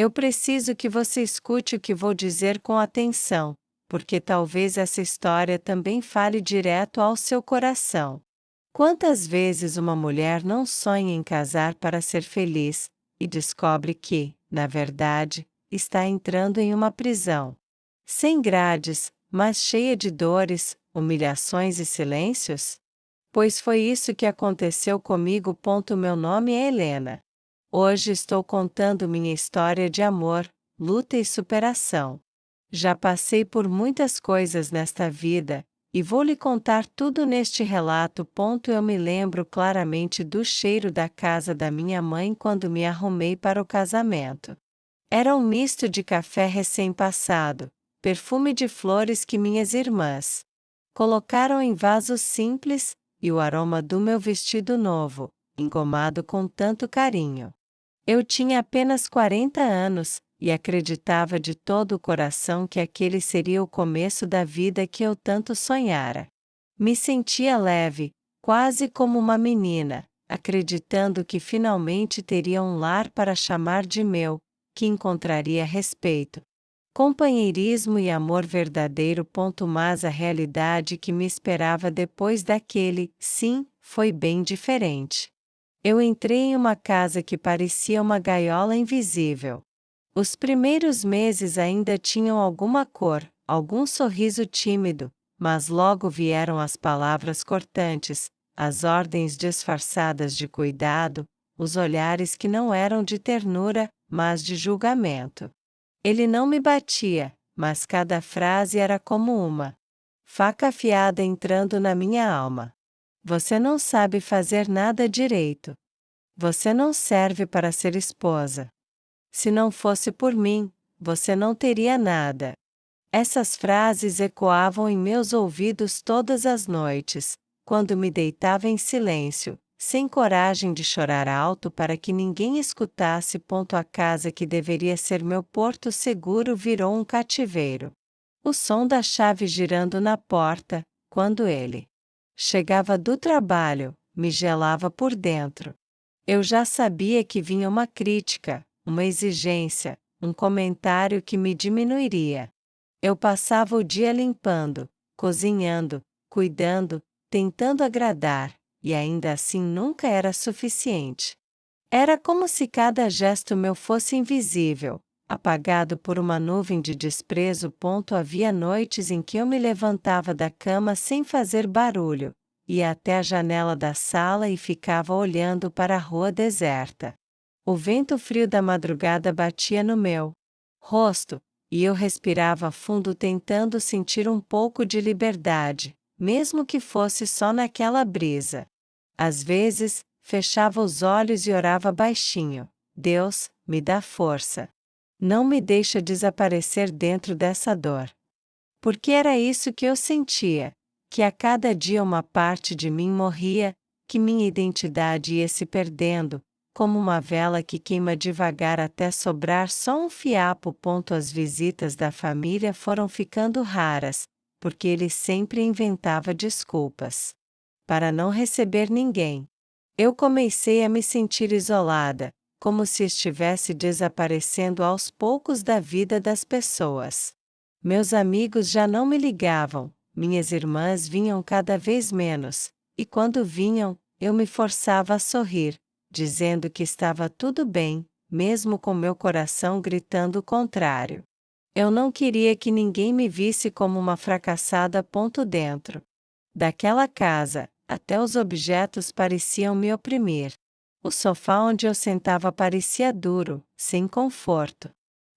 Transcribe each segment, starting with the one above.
Eu preciso que você escute o que vou dizer com atenção, porque talvez essa história também fale direto ao seu coração. Quantas vezes uma mulher não sonha em casar para ser feliz, e descobre que, na verdade, está entrando em uma prisão? Sem grades, mas cheia de dores, humilhações e silêncios? Pois foi isso que aconteceu comigo. Meu nome é Helena. Hoje estou contando minha história de amor, luta e superação. Já passei por muitas coisas nesta vida, e vou lhe contar tudo neste relato. Eu me lembro claramente do cheiro da casa da minha mãe quando me arrumei para o casamento. Era um misto de café recém-passado, perfume de flores que minhas irmãs colocaram em vasos simples, e o aroma do meu vestido novo, engomado com tanto carinho. Eu tinha apenas 40 anos, e acreditava de todo o coração que aquele seria o começo da vida que eu tanto sonhara. Me sentia leve, quase como uma menina, acreditando que finalmente teria um lar para chamar de meu, que encontraria respeito, companheirismo e amor verdadeiro. Mas a realidade que me esperava depois daquele, sim, foi bem diferente. Eu entrei em uma casa que parecia uma gaiola invisível. Os primeiros meses ainda tinham alguma cor, algum sorriso tímido, mas logo vieram as palavras cortantes, as ordens disfarçadas de cuidado, os olhares que não eram de ternura, mas de julgamento. Ele não me batia, mas cada frase era como uma faca afiada entrando na minha alma. Você não sabe fazer nada direito. Você não serve para ser esposa. Se não fosse por mim, você não teria nada. Essas frases ecoavam em meus ouvidos todas as noites, quando me deitava em silêncio, sem coragem de chorar alto para que ninguém escutasse. A casa que deveria ser meu porto seguro virou um cativeiro. O som da chave girando na porta, quando ele chegava do trabalho, me gelava por dentro. Eu já sabia que vinha uma crítica, uma exigência, um comentário que me diminuiria. Eu passava o dia limpando, cozinhando, cuidando, tentando agradar, e ainda assim nunca era suficiente. Era como se cada gesto meu fosse invisível, apagado por uma nuvem de desprezo. Havia noites em que eu me levantava da cama sem fazer barulho, ia até a janela da sala e ficava olhando para a rua deserta. O vento frio da madrugada batia no meu rosto, e eu respirava fundo tentando sentir um pouco de liberdade, mesmo que fosse só naquela brisa. Às vezes, fechava os olhos e orava baixinho: Deus, me dá força. Não me deixa desaparecer dentro dessa dor. Porque era isso que eu sentia, que a cada dia uma parte de mim morria, que minha identidade ia se perdendo, como uma vela que queima devagar até sobrar só um fiapo. As visitas da família foram ficando raras, porque ele sempre inventava desculpas para não receber ninguém. Eu comecei a me sentir isolada, como se estivesse desaparecendo aos poucos da vida das pessoas. Meus amigos já não me ligavam, minhas irmãs vinham cada vez menos, e quando vinham, eu me forçava a sorrir, dizendo que estava tudo bem, mesmo com meu coração gritando o contrário. Eu não queria que ninguém me visse como uma fracassada. Dentro daquela casa, até os objetos pareciam me oprimir. O sofá onde eu sentava parecia duro, sem conforto.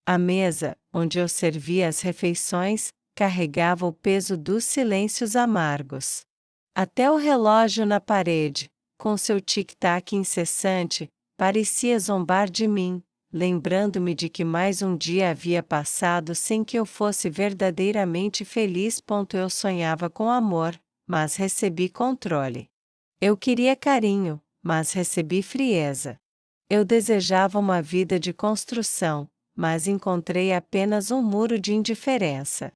A mesa, onde eu servia as refeições, carregava o peso dos silêncios amargos. Até o relógio na parede, com seu tic-tac incessante, parecia zombar de mim, lembrando-me de que mais um dia havia passado sem que eu fosse verdadeiramente feliz. Eu sonhava com amor, mas recebi controle. Eu queria carinho, mas recebi frieza. Eu desejava uma vida de construção, mas encontrei apenas um muro de indiferença.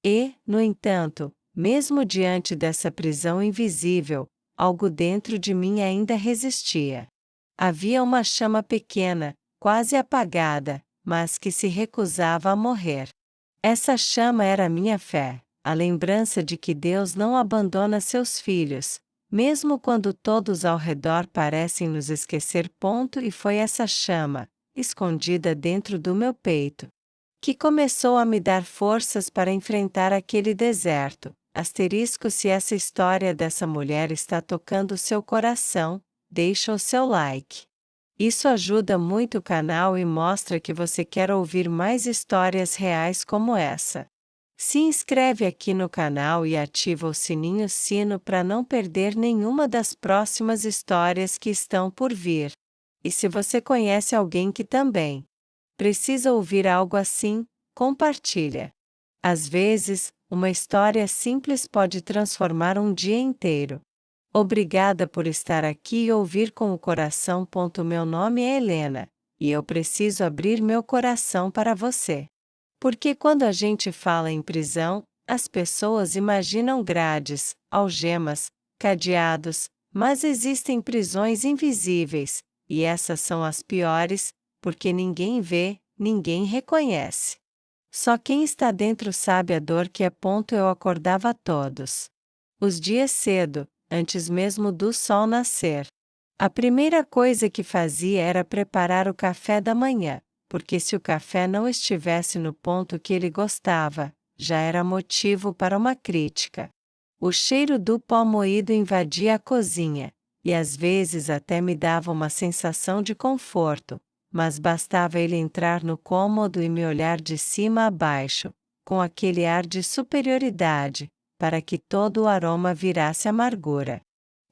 E, no entanto, mesmo diante dessa prisão invisível, algo dentro de mim ainda resistia. Havia uma chama pequena, quase apagada, mas que se recusava a morrer. Essa chama era minha fé, a lembrança de que Deus não abandona seus filhos, mesmo quando todos ao redor parecem nos esquecer. E foi essa chama, escondida dentro do meu peito, que começou a me dar forças para enfrentar aquele deserto. Se essa história dessa mulher está tocando seu coração, deixa o seu like. Isso ajuda muito o canal e mostra que você quer ouvir mais histórias reais como essa. Se inscreve aqui no canal e ativa o sino para não perder nenhuma das próximas histórias que estão por vir. E se você conhece alguém que também precisa ouvir algo assim, compartilha. Às vezes, uma história simples pode transformar um dia inteiro. Obrigada por estar aqui e ouvir com o coração. Meu nome é Helena, e eu preciso abrir meu coração para você. Porque quando a gente fala em prisão, as pessoas imaginam grades, algemas, cadeados, mas existem prisões invisíveis, e essas são as piores, porque ninguém vê, ninguém reconhece. Só quem está dentro sabe a dor que é. Eu acordava todos os dias cedo, antes mesmo do sol nascer. A primeira coisa que fazia era preparar o café da manhã, porque se o café não estivesse no ponto que ele gostava, já era motivo para uma crítica. O cheiro do pó moído invadia a cozinha, e às vezes até me dava uma sensação de conforto, mas bastava ele entrar no cômodo e me olhar de cima a baixo, com aquele ar de superioridade, para que todo o aroma virasse amargura.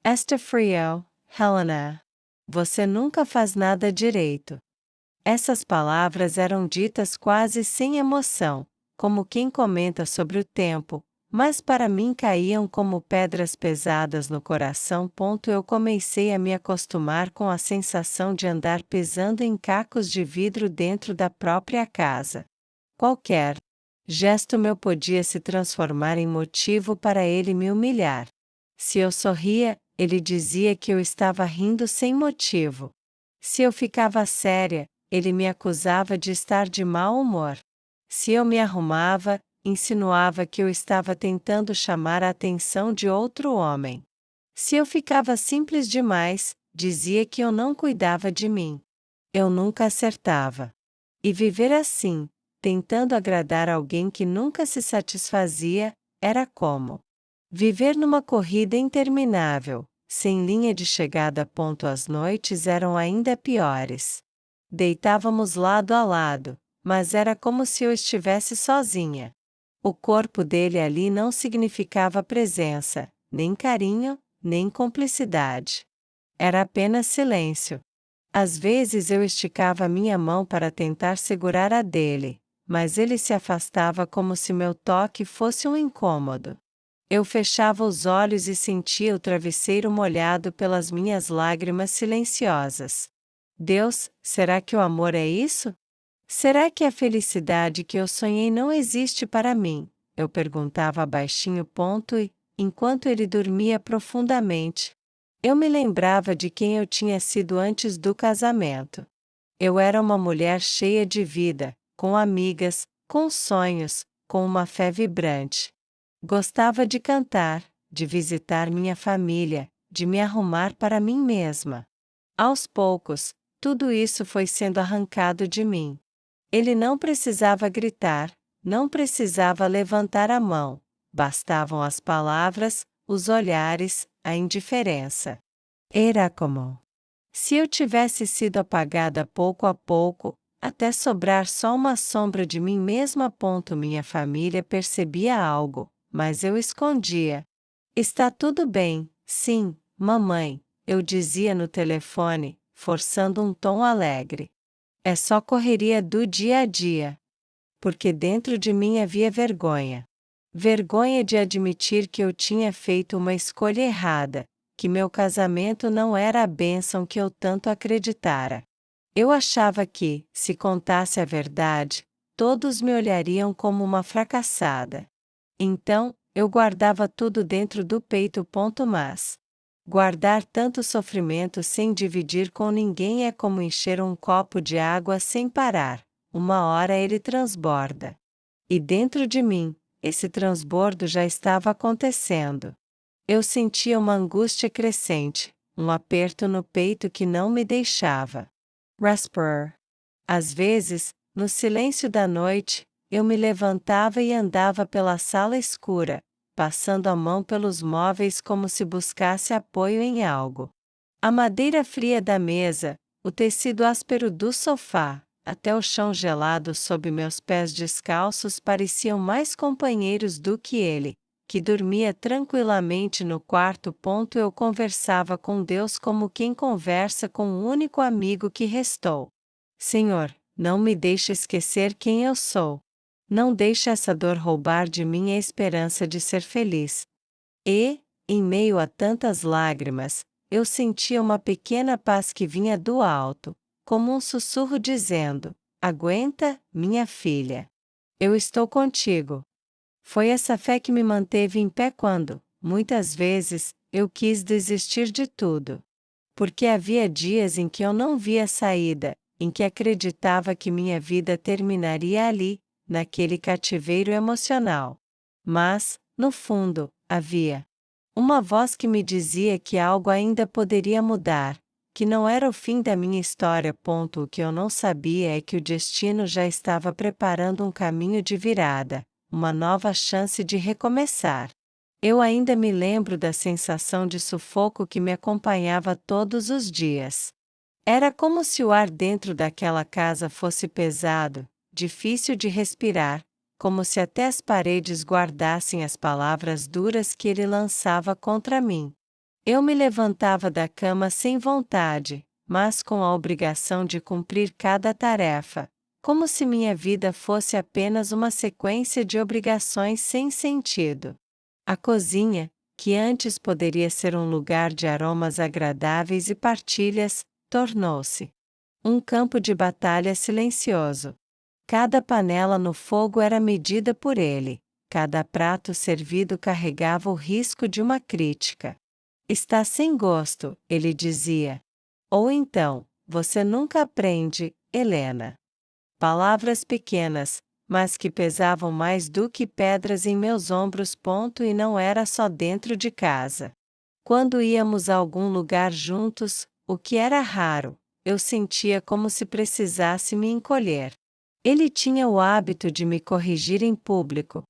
Está frio, Helena. Você nunca faz nada direito. Essas palavras eram ditas quase sem emoção, como quem comenta sobre o tempo, mas para mim caíam como pedras pesadas no coração. Eu comecei a me acostumar com a sensação de andar pisando em cacos de vidro dentro da própria casa. Qualquer gesto meu podia se transformar em motivo para ele me humilhar. Se eu sorria, ele dizia que eu estava rindo sem motivo. Se eu ficava séria, ele me acusava de estar de mau humor. Se eu me arrumava, insinuava que eu estava tentando chamar a atenção de outro homem. Se eu ficava simples demais, dizia que eu não cuidava de mim. Eu nunca acertava. E viver assim, tentando agradar alguém que nunca se satisfazia, era como viver numa corrida interminável, sem linha de chegada. As noites eram ainda piores. Deitávamos lado a lado, mas era como se eu estivesse sozinha. O corpo dele ali não significava presença, nem carinho, nem cumplicidade. Era apenas silêncio. Às vezes eu esticava minha mão para tentar segurar a dele, mas ele se afastava como se meu toque fosse um incômodo. Eu fechava os olhos e sentia o travesseiro molhado pelas minhas lágrimas silenciosas. Deus, será que o amor é isso? Será que a felicidade que eu sonhei não existe para mim? Eu perguntava baixinho. E, enquanto ele dormia profundamente, eu me lembrava de quem eu tinha sido antes do casamento. Eu era uma mulher cheia de vida, com amigas, com sonhos, com uma fé vibrante. Gostava de cantar, de visitar minha família, de me arrumar para mim mesma. Aos poucos, tudo isso foi sendo arrancado de mim. Ele não precisava gritar, não precisava levantar a mão, bastavam as palavras, os olhares, a indiferença. Era como se eu tivesse sido apagada pouco a pouco, até sobrar só uma sombra de mim mesma. Minha família percebia algo, mas eu escondia. Está tudo bem, sim, mamãe, eu dizia no telefone, forçando um tom alegre. É só correria do dia a dia. Porque dentro de mim havia vergonha. Vergonha de admitir que eu tinha feito uma escolha errada, que meu casamento não era a bênção que eu tanto acreditara. Eu achava que, se contasse a verdade, todos me olhariam como uma fracassada. Então, eu guardava tudo dentro do peito. Mas guardar tanto sofrimento sem dividir com ninguém é como encher um copo de água sem parar. uma hora ele transborda. E dentro de mim, esse transbordo já estava acontecendo. Eu sentia uma angústia crescente, um aperto no peito que não me deixava respirar. Às vezes, no silêncio da noite, eu me levantava e andava pela sala escura, passando a mão pelos móveis como se buscasse apoio em algo. A madeira fria da mesa, o tecido áspero do sofá, até o chão gelado sob meus pés descalços pareciam mais companheiros do que ele, que dormia tranquilamente no quarto. Eu conversava com Deus como quem conversa com o único amigo que restou. Senhor, não me deixe esquecer quem eu sou. Não deixe essa dor roubar de mim a esperança de ser feliz. E, em meio a tantas lágrimas, eu sentia uma pequena paz que vinha do alto, como um sussurro dizendo: aguenta, minha filha. Eu estou contigo. Foi essa fé que me manteve em pé quando, muitas vezes, eu quis desistir de tudo. Porque havia dias em que eu não via saída, em que acreditava que minha vida terminaria ali, naquele cativeiro emocional. Mas, no fundo, havia uma voz que me dizia que algo ainda poderia mudar, que não era o fim da minha história. O que eu não sabia é que o destino já estava preparando um caminho de virada, uma nova chance de recomeçar. Eu ainda me lembro da sensação de sufoco que me acompanhava todos os dias. Era como se o ar dentro daquela casa fosse pesado, difícil de respirar, como se até as paredes guardassem as palavras duras que ele lançava contra mim. Eu me levantava da cama sem vontade, mas com a obrigação de cumprir cada tarefa, como se minha vida fosse apenas uma sequência de obrigações sem sentido. A cozinha, que antes poderia ser um lugar de aromas agradáveis e partilhas, tornou-se um campo de batalha silencioso. Cada panela no fogo era medida por ele, cada prato servido carregava o risco de uma crítica. Está sem gosto, ele dizia. Ou então, você nunca aprende, Helena. Palavras pequenas, mas que pesavam mais do que pedras em meus ombros. E não era só dentro de casa. Quando íamos a algum lugar juntos, o que era raro, eu sentia como se precisasse me encolher. Ele tinha o hábito de me corrigir em público,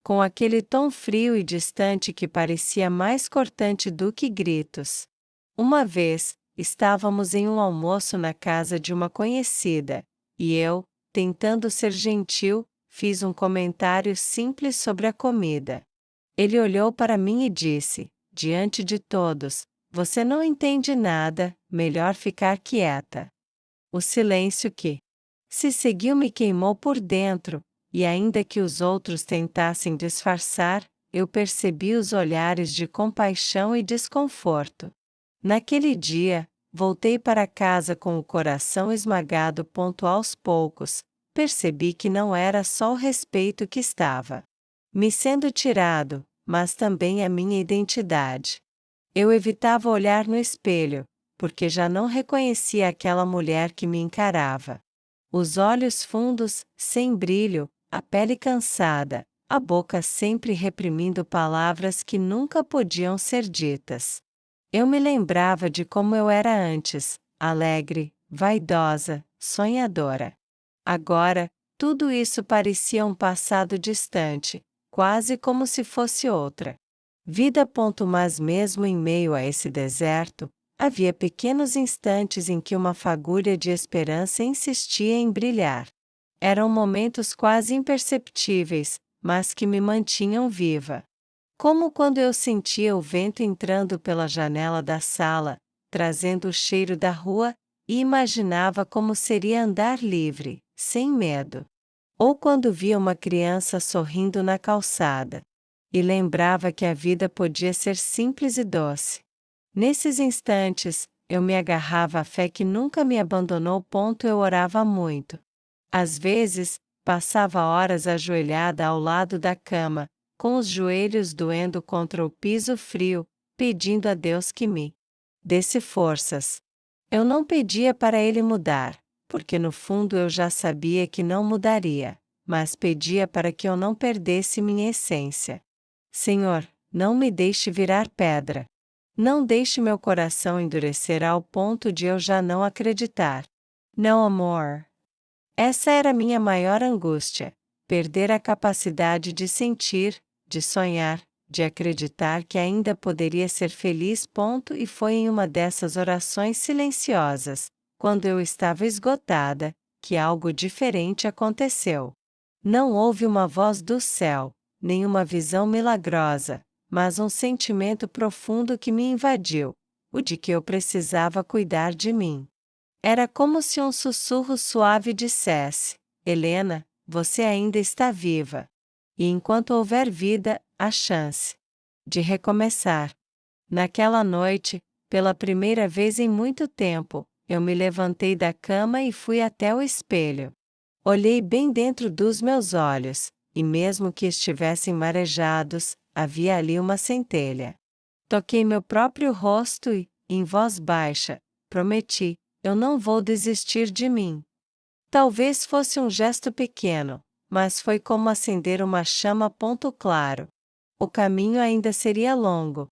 com aquele tom frio e distante que parecia mais cortante do que gritos. Uma vez, estávamos em um almoço na casa de uma conhecida, e eu, tentando ser gentil, fiz um comentário simples sobre a comida. Ele olhou para mim e disse, diante de todos: você não entende nada, melhor ficar quieta. O silêncio que se seguiu me queimou por dentro, e ainda que os outros tentassem disfarçar, eu percebi os olhares de compaixão e desconforto. Naquele dia, voltei para casa com o coração esmagado. Aos poucos, percebi que não era só o respeito que estava me sendo tirado, mas também a minha identidade. Eu evitava olhar no espelho, porque já não reconhecia aquela mulher que me encarava. Os olhos fundos, sem brilho, a pele cansada, a boca sempre reprimindo palavras que nunca podiam ser ditas. Eu me lembrava de como eu era antes, alegre, vaidosa, sonhadora. Agora, tudo isso parecia um passado distante, quase como se fosse outra vida. Mas mesmo em meio a esse deserto, havia pequenos instantes em que uma fagulha de esperança insistia em brilhar. Eram momentos quase imperceptíveis, mas que me mantinham viva. Como quando eu sentia o vento entrando pela janela da sala, trazendo o cheiro da rua, e imaginava como seria andar livre, sem medo. Ou quando via uma criança sorrindo na calçada, e lembrava que a vida podia ser simples e doce. Nesses instantes, eu me agarrava à fé que nunca me abandonou. Eu orava muito. Às vezes, passava horas ajoelhada ao lado da cama, com os joelhos doendo contra o piso frio, pedindo a Deus que me desse forças. Eu não pedia para Ele mudar, porque no fundo eu já sabia que não mudaria, mas pedia para que eu não perdesse minha essência. Senhor, não me deixe virar pedra. Não deixe meu coração endurecer ao ponto de eu já não acreditar. Não, amor. Essa era minha maior angústia: perder a capacidade de sentir, de sonhar, de acreditar que ainda poderia ser feliz. E foi em uma dessas orações silenciosas, quando eu estava esgotada, que algo diferente aconteceu. Não houve uma voz do céu, nem uma visão milagrosa, mas um sentimento profundo que me invadiu, o de que eu precisava cuidar de mim. Era como se um sussurro suave dissesse: Helena, você ainda está viva. E enquanto houver vida, há chance de recomeçar. Naquela noite, pela primeira vez em muito tempo, eu me levantei da cama e fui até o espelho. Olhei bem dentro dos meus olhos, e mesmo que estivessem marejados, havia ali uma centelha. Toquei meu próprio rosto e, em voz baixa, prometi: eu não vou desistir de mim. Talvez fosse um gesto pequeno, mas foi como acender uma chama a ponto claro. O caminho ainda seria longo.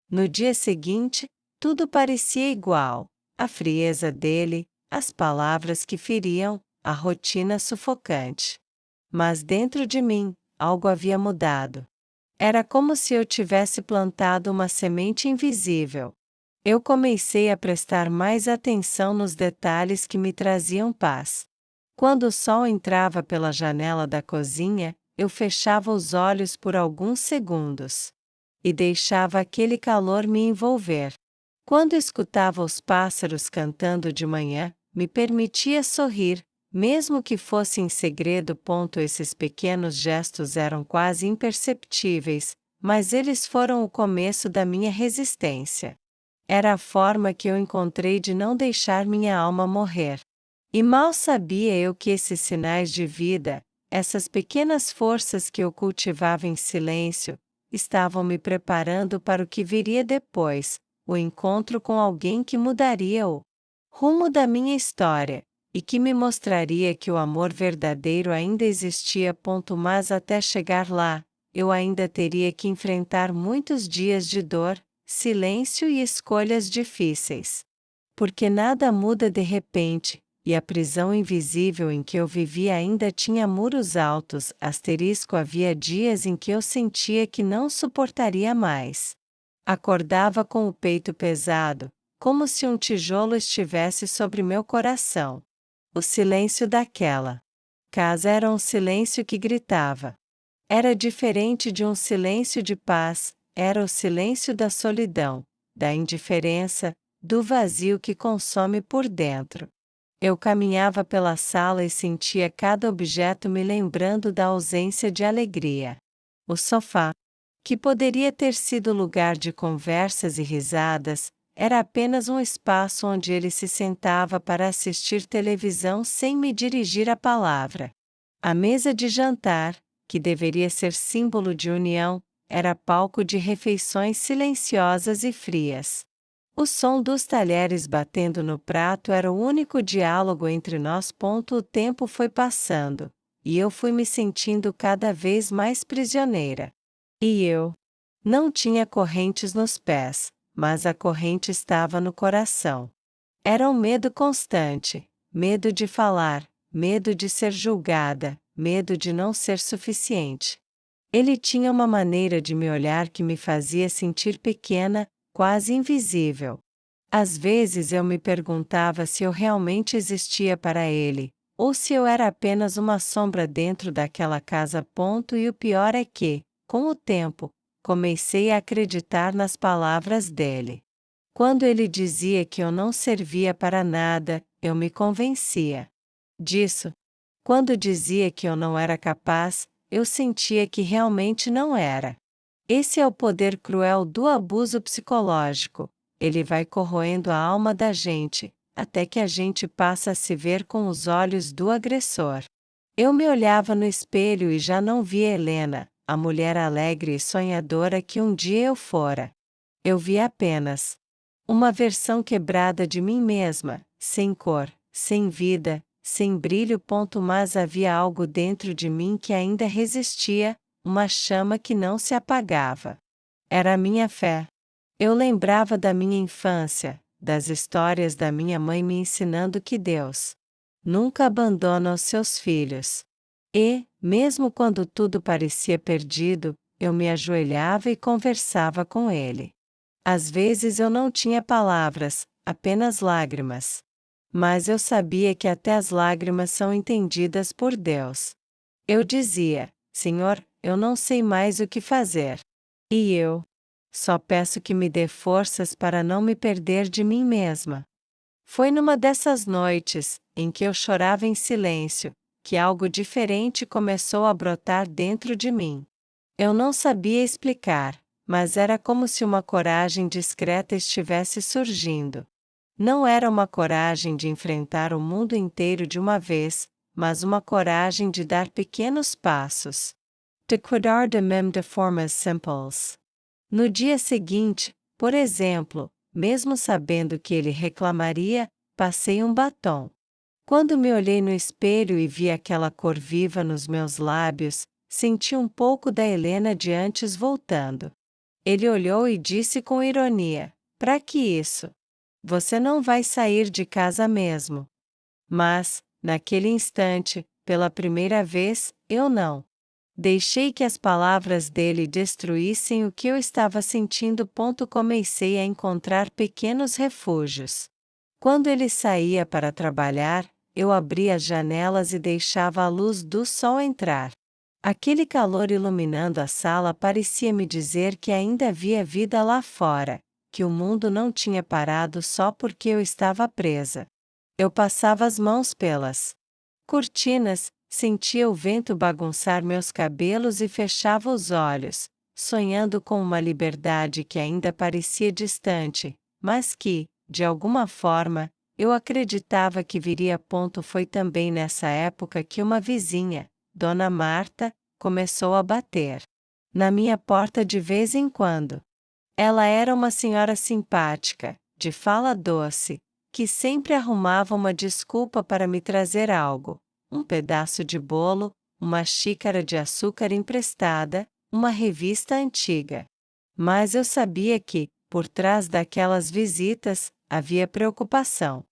No dia seguinte, tudo parecia igual: a frieza dele, as palavras que feriam, a rotina sufocante. Mas dentro de mim, algo havia mudado. Era como se eu tivesse plantado uma semente invisível. Eu comecei a prestar mais atenção nos detalhes que me traziam paz. Quando o sol entrava pela janela da cozinha, eu fechava os olhos por alguns segundos e deixava aquele calor me envolver. Quando escutava os pássaros cantando de manhã, me permitia sorrir, mesmo que fosse em segredo. Esses pequenos gestos eram quase imperceptíveis, mas eles foram o começo da minha resistência. Era a forma que eu encontrei de não deixar minha alma morrer. E mal sabia eu que esses sinais de vida, essas pequenas forças que eu cultivava em silêncio, estavam me preparando para o que viria depois, o encontro com alguém que mudaria o rumo da minha história, e que me mostraria que o amor verdadeiro ainda existia. Mas até chegar lá, eu ainda teria que enfrentar muitos dias de dor, silêncio e escolhas difíceis. Porque nada muda de repente, e a prisão invisível em que eu vivia ainda tinha muros altos. Havia dias em que eu sentia que não suportaria mais. Acordava com o peito pesado, como se um tijolo estivesse sobre meu coração. O silêncio daquela casa era um silêncio que gritava. Era diferente de um silêncio de paz, era o silêncio da solidão, da indiferença, do vazio que consome por dentro. Eu caminhava pela sala e sentia cada objeto me lembrando da ausência de alegria. O sofá, que poderia ter sido lugar de conversas e risadas, era apenas um espaço onde ele se sentava para assistir televisão sem me dirigir a palavra. A mesa de jantar, que deveria ser símbolo de união, era palco de refeições silenciosas e frias. O som dos talheres batendo no prato era o único diálogo entre nós. O tempo foi passando, e eu fui me sentindo cada vez mais prisioneira. E eu não tinha correntes nos pés, mas a corrente estava no coração. Era um medo constante, medo de falar, medo de ser julgada, medo de não ser suficiente. Ele tinha uma maneira de me olhar que me fazia sentir pequena, quase invisível. Às vezes eu me perguntava se eu realmente existia para ele, ou se eu era apenas uma sombra dentro daquela casa. E o pior é que, com o tempo, comecei a acreditar nas palavras dele. Quando ele dizia que eu não servia para nada, eu me convencia disso. Quando dizia que eu não era capaz, eu sentia que realmente não era. Esse é o poder cruel do abuso psicológico. Ele vai corroendo a alma da gente, até que a gente passa a se ver com os olhos do agressor. Eu me olhava no espelho e já não via Helena, a mulher alegre e sonhadora que um dia eu fora. Eu via apenas uma versão quebrada de mim mesma, sem cor, sem vida, sem brilho. Mas havia algo dentro de mim que ainda resistia, uma chama que não se apagava. Era a minha fé. Eu lembrava da minha infância, das histórias da minha mãe me ensinando que Deus nunca abandona os seus filhos. E, mesmo quando tudo parecia perdido, eu me ajoelhava e conversava com Ele. Às vezes eu não tinha palavras, apenas lágrimas. Mas eu sabia que até as lágrimas são entendidas por Deus. Eu dizia: Senhor, eu não sei mais o que fazer. E eu só peço que me dê forças para não me perder de mim mesma. Foi numa dessas noites, em que eu chorava em silêncio, que algo diferente começou a brotar dentro de mim. Eu não sabia explicar, mas era como se uma coragem discreta estivesse surgindo. Não era uma coragem de enfrentar o mundo inteiro de uma vez, mas uma coragem de dar pequenos passos. De cuidar de mim de formas simples. No dia seguinte, por exemplo, mesmo sabendo que ele reclamaria, passei um batom. Quando me olhei no espelho e vi aquela cor viva nos meus lábios, senti um pouco da Helena de antes voltando. Ele olhou e disse com ironia: "Pra que isso? Você não vai sair de casa mesmo." Mas, naquele instante, pela primeira vez, eu não deixei que as palavras dele destruíssem o que eu estava sentindo. Comecei a encontrar pequenos refúgios. Quando ele saía para trabalhar, eu abria as janelas e deixava a luz do sol entrar. Aquele calor iluminando a sala parecia me dizer que ainda havia vida lá fora, que o mundo não tinha parado só porque eu estava presa. Eu passava as mãos pelas cortinas, sentia o vento bagunçar meus cabelos e fechava os olhos, sonhando com uma liberdade que ainda parecia distante, mas que, de alguma forma, eu acreditava que viria. Foi também nessa época que uma vizinha, Dona Marta, começou a bater na minha porta de vez em quando. Ela era uma senhora simpática, de fala doce, que sempre arrumava uma desculpa para me trazer algo: um pedaço de bolo, uma xícara de açúcar emprestada, uma revista antiga. Mas eu sabia que, por trás daquelas visitas, havia preocupação.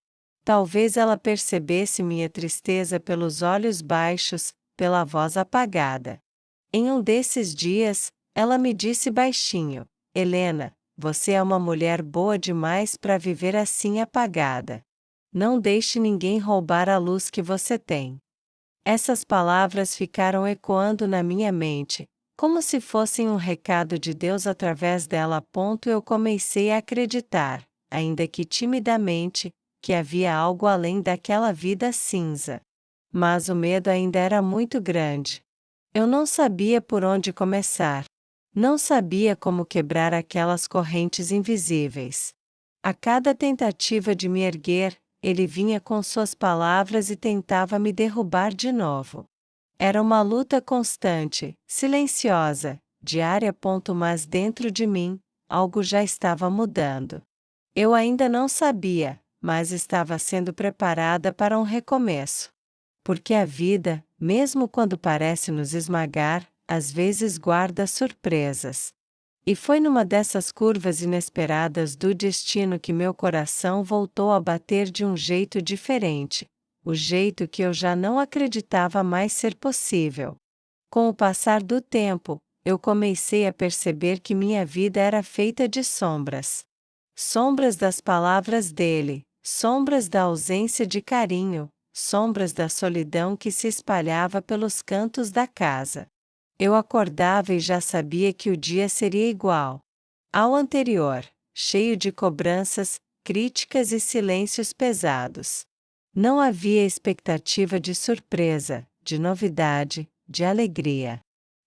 Talvez ela percebesse minha tristeza pelos olhos baixos, pela voz apagada. Em um desses dias, ela me disse baixinho: "Helena, você é uma mulher boa demais para viver assim apagada. Não deixe ninguém roubar a luz que você tem." Essas palavras ficaram ecoando na minha mente, como se fossem um recado de Deus através dela. Eu comecei a acreditar, ainda que timidamente, que havia algo além daquela vida cinza. Mas o medo ainda era muito grande. Eu não sabia por onde começar. Não sabia como quebrar aquelas correntes invisíveis. A cada tentativa de me erguer, ele vinha com suas palavras e tentava me derrubar de novo. Era uma luta constante, silenciosa, diária. Mas dentro de mim, algo já estava mudando. Eu ainda não sabia, mas estava sendo preparada para um recomeço. Porque a vida, mesmo quando parece nos esmagar, às vezes guarda surpresas. E foi numa dessas curvas inesperadas do destino que meu coração voltou a bater de um jeito diferente, o jeito que eu já não acreditava mais ser possível. Com o passar do tempo, eu comecei a perceber que minha vida era feita de sombras. Sombras das palavras dele, sombras da ausência de carinho, sombras da solidão que se espalhava pelos cantos da casa. Eu acordava e já sabia que o dia seria igual ao anterior, cheio de cobranças, críticas e silêncios pesados. Não havia expectativa de surpresa, de novidade, de alegria.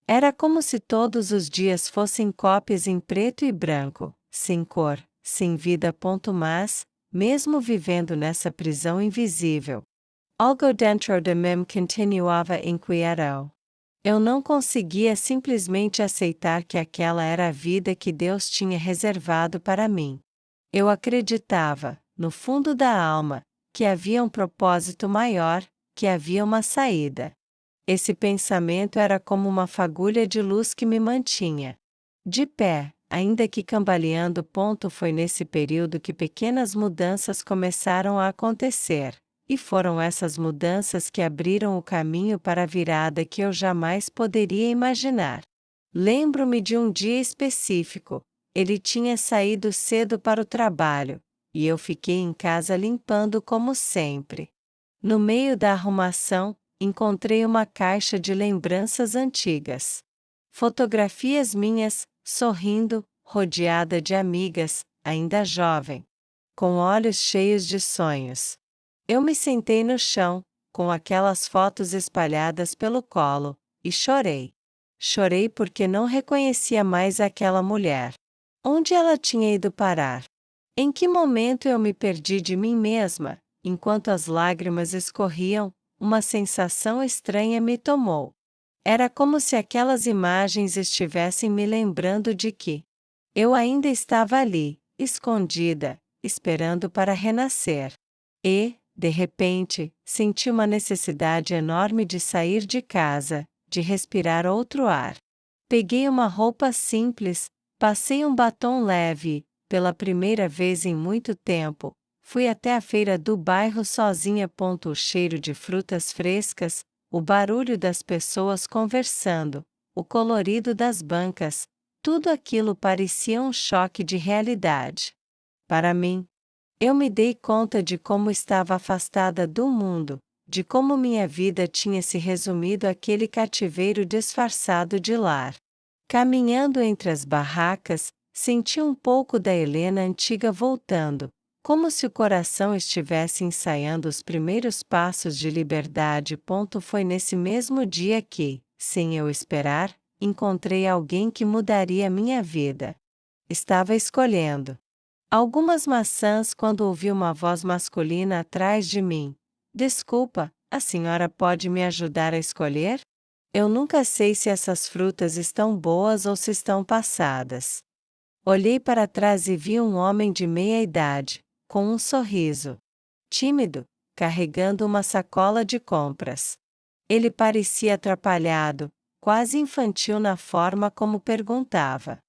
Era como se todos os dias fossem cópias em preto e branco, sem cor, sem vida. Mas, mesmo vivendo nessa prisão invisível, algo dentro de mim continuava inquieto. Eu não conseguia simplesmente aceitar que aquela era a vida que Deus tinha reservado para mim. Eu acreditava, no fundo da alma, que havia um propósito maior, que havia uma saída. Esse pensamento era como uma fagulha de luz que me mantinha de pé, ainda que cambaleando. Foi nesse período que pequenas mudanças começaram a acontecer, e foram essas mudanças que abriram o caminho para a virada que eu jamais poderia imaginar. Lembro-me de um dia específico. Ele tinha saído cedo para o trabalho, e eu fiquei em casa limpando como sempre. No meio da arrumação, encontrei uma caixa de lembranças antigas. Fotografias minhas, sorrindo, rodeada de amigas, ainda jovem, com olhos cheios de sonhos. Eu me sentei no chão, com aquelas fotos espalhadas pelo colo, e chorei. Chorei porque não reconhecia mais aquela mulher. Onde ela tinha ido parar? Em que momento eu me perdi de mim mesma? Enquanto as lágrimas escorriam, uma sensação estranha me tomou. Era como se aquelas imagens estivessem me lembrando de que eu ainda estava ali, escondida, esperando para renascer. E, de repente, senti uma necessidade enorme de sair de casa, de respirar outro ar. Peguei uma roupa simples, passei um batom leve. Pela primeira vez em muito tempo, fui até a feira do bairro sozinha. O cheiro de frutas frescas, o barulho das pessoas conversando, o colorido das bancas, tudo aquilo parecia um choque de realidade. Para mim, eu me dei conta de como estava afastada do mundo, de como minha vida tinha se resumido àquele cativeiro disfarçado de lar. Caminhando entre as barracas, senti um pouco da Helena antiga voltando, como se o coração estivesse ensaiando os primeiros passos de liberdade. Foi nesse mesmo dia que, sem eu esperar, encontrei alguém que mudaria minha vida. Estava escolhendo algumas maçãs quando ouvi uma voz masculina atrás de mim. Desculpa, a senhora pode me ajudar a escolher? Eu nunca sei se essas frutas estão boas ou se estão passadas. Olhei para trás e vi um homem de meia idade, com um sorriso tímido, carregando uma sacola de compras. Ele parecia atrapalhado, quase infantil na forma como perguntava.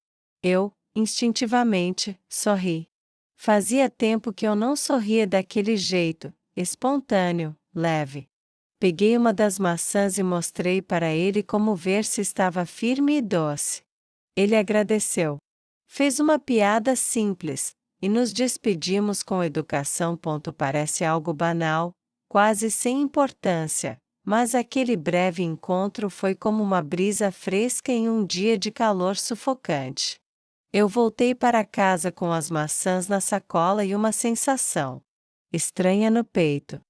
Eu, instintivamente, sorri. Fazia tempo que eu não sorria daquele jeito, espontâneo, leve. Peguei uma das maçãs e mostrei para ele como ver se estava firme e doce. Ele agradeceu. Fez uma piada simples, e nos despedimos com educação. Parece algo banal, quase sem importância, mas aquele breve encontro foi como uma brisa fresca em um dia de calor sufocante. Eu voltei para casa com as maçãs na sacola e uma sensação estranha no peito.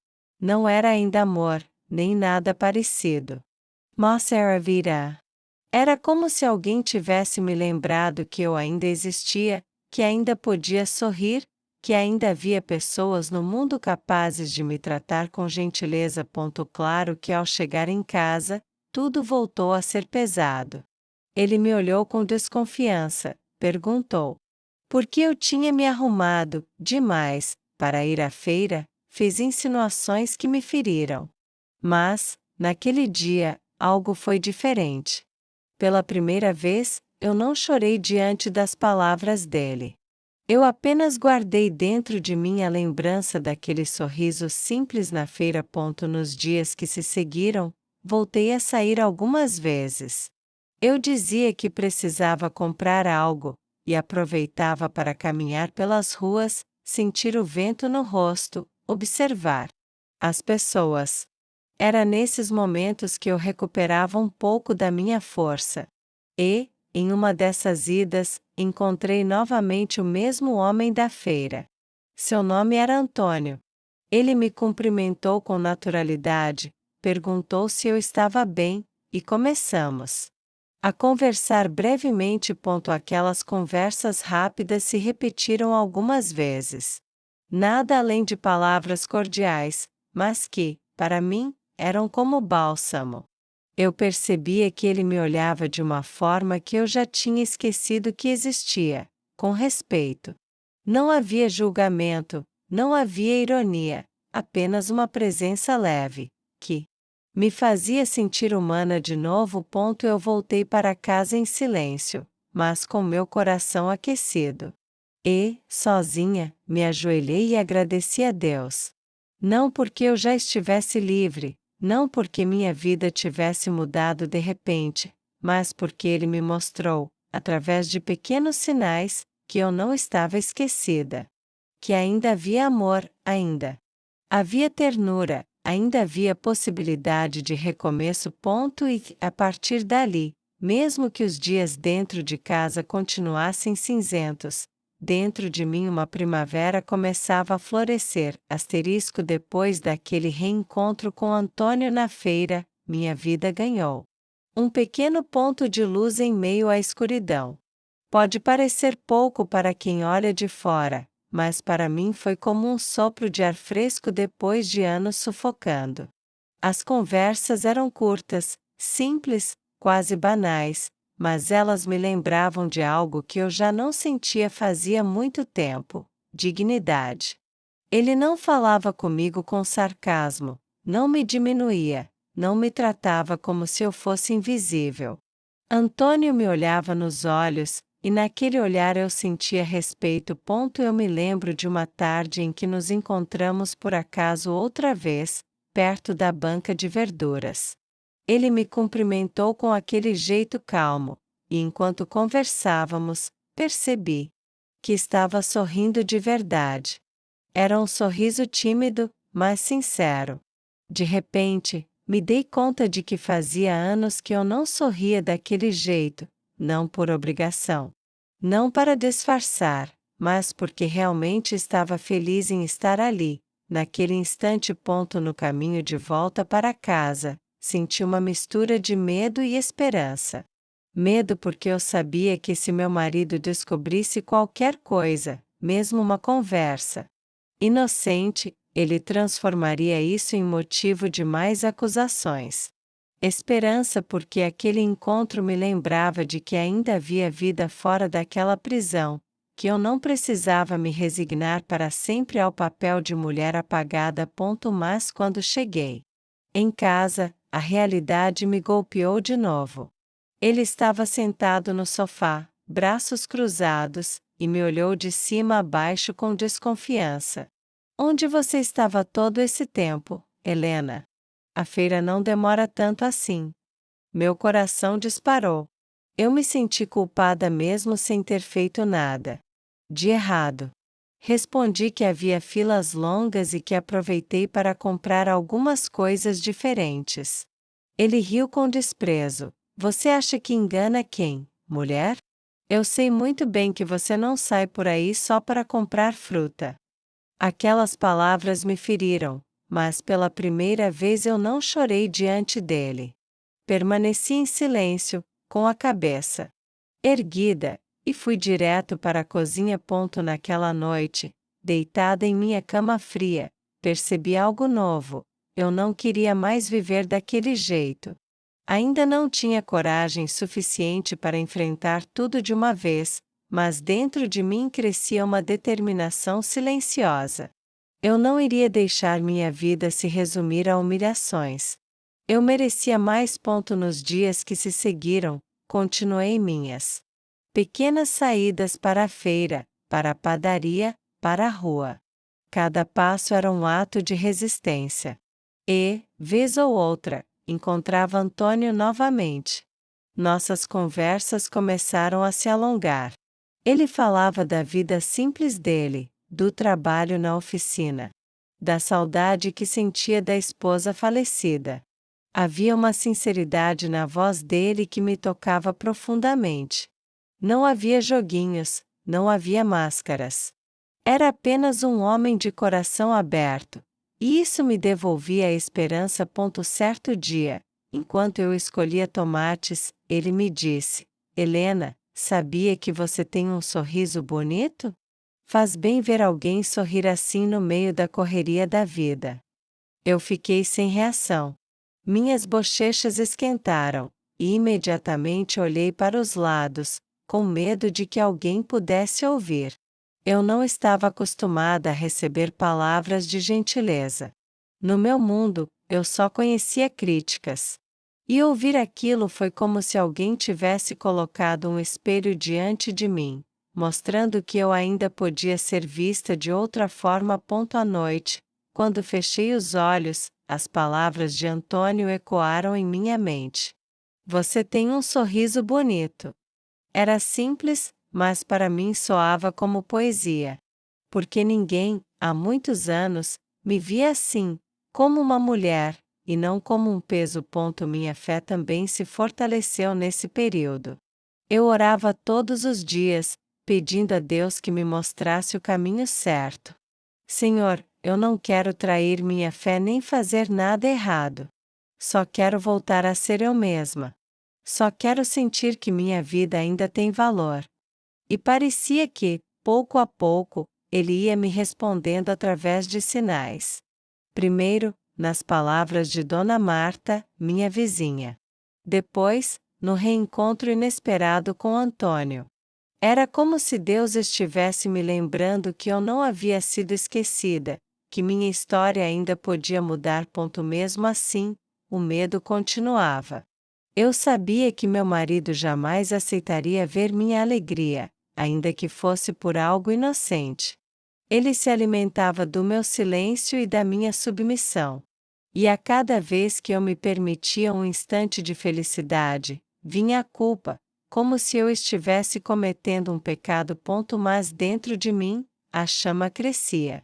Não era ainda amor, nem nada parecido. Mas era vida. Era como se alguém tivesse me lembrado que eu ainda existia, que ainda podia sorrir, que ainda havia pessoas no mundo capazes de me tratar com gentileza. Claro que ao chegar em casa, tudo voltou a ser pesado. Ele me olhou com desconfiança, perguntou por que eu tinha me arrumado demais para ir à feira, fez insinuações que me feriram. Mas, naquele dia, algo foi diferente. Pela primeira vez, eu não chorei diante das palavras dele. Eu apenas guardei dentro de mim a lembrança daquele sorriso simples na feira. Nos dias que se seguiram, voltei a sair algumas vezes. Eu dizia que precisava comprar algo, e aproveitava para caminhar pelas ruas, sentir o vento no rosto, observar as pessoas. Era nesses momentos que eu recuperava um pouco da minha força. E, em uma dessas idas, encontrei novamente o mesmo homem da feira. Seu nome era Antônio. Ele me cumprimentou com naturalidade, perguntou se eu estava bem, e começamos a conversar brevemente. Aquelas conversas rápidas se repetiram algumas vezes. Nada além de palavras cordiais, mas que, para mim, eram como bálsamo. Eu percebia que ele me olhava de uma forma que eu já tinha esquecido que existia, com respeito. Não havia julgamento, não havia ironia, apenas uma presença leve, aqui. Me fazia sentir humana de novo. Eu voltei para casa em silêncio, mas com meu coração aquecido. E, sozinha, me ajoelhei e agradeci a Deus. Não porque eu já estivesse livre, não porque minha vida tivesse mudado de repente, mas porque Ele me mostrou, através de pequenos sinais, que eu não estava esquecida. Que ainda havia amor, ainda havia ternura, ainda havia possibilidade de recomeço. E, a partir dali, mesmo que os dias dentro de casa continuassem cinzentos, dentro de mim uma primavera começava a florescer. Depois daquele reencontro com Antônio na feira, minha vida ganhou um pequeno ponto de luz em meio à escuridão. Pode parecer pouco para quem olha de fora, mas para mim foi como um sopro de ar fresco depois de anos sufocando. As conversas eram curtas, simples, quase banais, mas elas me lembravam de algo que eu já não sentia fazia muito tempo: dignidade. Ele não falava comigo com sarcasmo, não me diminuía, não me tratava como se eu fosse invisível. Antônio me olhava nos olhos, e naquele olhar eu sentia respeito. Eu me lembro de uma tarde em que nos encontramos por acaso outra vez, perto da banca de verduras. Ele me cumprimentou com aquele jeito calmo, e enquanto conversávamos, percebi que estava sorrindo de verdade. Era um sorriso tímido, mas sincero. De repente, me dei conta de que fazia anos que eu não sorria daquele jeito, não por obrigação. Não para disfarçar, mas porque realmente estava feliz em estar ali, naquele instante. No caminho de volta para casa, senti uma mistura de medo e esperança. Medo porque eu sabia que se meu marido descobrisse qualquer coisa, mesmo uma conversa inocente, ele transformaria isso em motivo de mais acusações. Esperança porque aquele encontro me lembrava de que ainda havia vida fora daquela prisão, que eu não precisava me resignar para sempre ao papel de mulher apagada. Mas quando cheguei em casa, a realidade me golpeou de novo. Ele estava sentado no sofá, braços cruzados, e me olhou de cima a baixo com desconfiança. Onde você estava todo esse tempo, Helena? A feira não demora tanto assim. Meu coração disparou. Eu me senti culpada mesmo sem ter feito nada de errado. Respondi que havia filas longas e que aproveitei para comprar algumas coisas diferentes. Ele riu com desprezo. Você acha que engana quem, mulher? Eu sei muito bem que você não sai por aí só para comprar fruta. Aquelas palavras me feriram, mas pela primeira vez eu não chorei diante dele. Permaneci em silêncio, com a cabeça erguida, e fui direto para a cozinha. Naquela noite, deitada em minha cama fria, percebi algo novo. Eu não queria mais viver daquele jeito. Ainda não tinha coragem suficiente para enfrentar tudo de uma vez, mas dentro de mim crescia uma determinação silenciosa. Eu não iria deixar minha vida se resumir a humilhações. Eu merecia mais. Nos dias que se seguiram, continuei minhas pequenas saídas para a feira, para a padaria, para a rua. Cada passo era um ato de resistência. E, vez ou outra, encontrava Antônio novamente. Nossas conversas começaram a se alongar. Ele falava da vida simples dele, do trabalho na oficina, da saudade que sentia da esposa falecida. Havia uma sinceridade na voz dele que me tocava profundamente. Não havia joguinhos, não havia máscaras. Era apenas um homem de coração aberto, e isso me devolvia a esperança. Certo dia, enquanto eu escolhia tomates, ele me disse: Helena, sabia que você tem um sorriso bonito? Faz bem ver alguém sorrir assim no meio da correria da vida. Eu fiquei sem reação. Minhas bochechas esquentaram, e imediatamente olhei para os lados, com medo de que alguém pudesse ouvir. Eu não estava acostumada a receber palavras de gentileza. No meu mundo, eu só conhecia críticas. E ouvir aquilo foi como se alguém tivesse colocado um espelho diante de mim, mostrando que eu ainda podia ser vista de outra forma. À noite, quando fechei os olhos, as palavras de Antônio ecoaram em minha mente. Você tem um sorriso bonito. Era simples, mas para mim soava como poesia. Porque ninguém, há muitos anos, me via assim, como uma mulher, e não como um peso. Minha fé também se fortaleceu nesse período. Eu orava todos os dias, pedindo a Deus que me mostrasse o caminho certo. Senhor, eu não quero trair minha fé nem fazer nada errado. Só quero voltar a ser eu mesma. Só quero sentir que minha vida ainda tem valor. E parecia que, pouco a pouco, ele ia me respondendo através de sinais. Primeiro, nas palavras de Dona Marta, minha vizinha. Depois, no reencontro inesperado com Antônio. Era como se Deus estivesse me lembrando que eu não havia sido esquecida, que minha história ainda podia mudar. Mesmo assim, o medo continuava. Eu sabia que meu marido jamais aceitaria ver minha alegria, ainda que fosse por algo inocente. Ele se alimentava do meu silêncio e da minha submissão. E a cada vez que eu me permitia um instante de felicidade, vinha a culpa, como se eu estivesse cometendo um pecado. Mas dentro de mim, a chama crescia.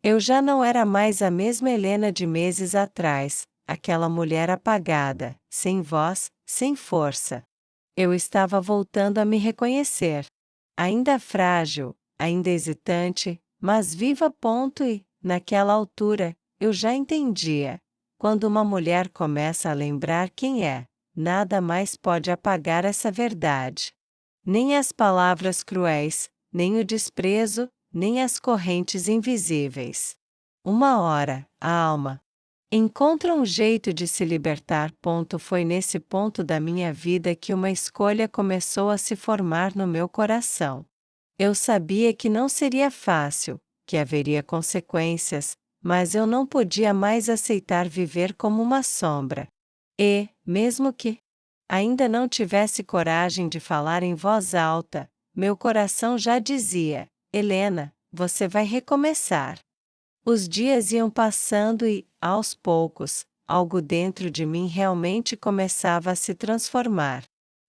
Eu já não era mais a mesma Helena de meses atrás, aquela mulher apagada, sem voz, sem força. Eu estava voltando a me reconhecer. Ainda frágil, ainda hesitante, mas viva. E, naquela altura, eu já entendia. Quando uma mulher começa a lembrar quem é, nada mais pode apagar essa verdade. Nem as palavras cruéis, nem o desprezo, nem as correntes invisíveis. Uma hora, a alma encontra um jeito de se libertar. Foi nesse ponto da minha vida que uma escolha começou a se formar no meu coração. Eu sabia que não seria fácil, que haveria consequências, mas eu não podia mais aceitar viver como uma sombra. E, mesmo que ainda não tivesse coragem de falar em voz alta, meu coração já dizia: Helena, você vai recomeçar. Os dias iam passando e, aos poucos, algo dentro de mim realmente começava a se transformar.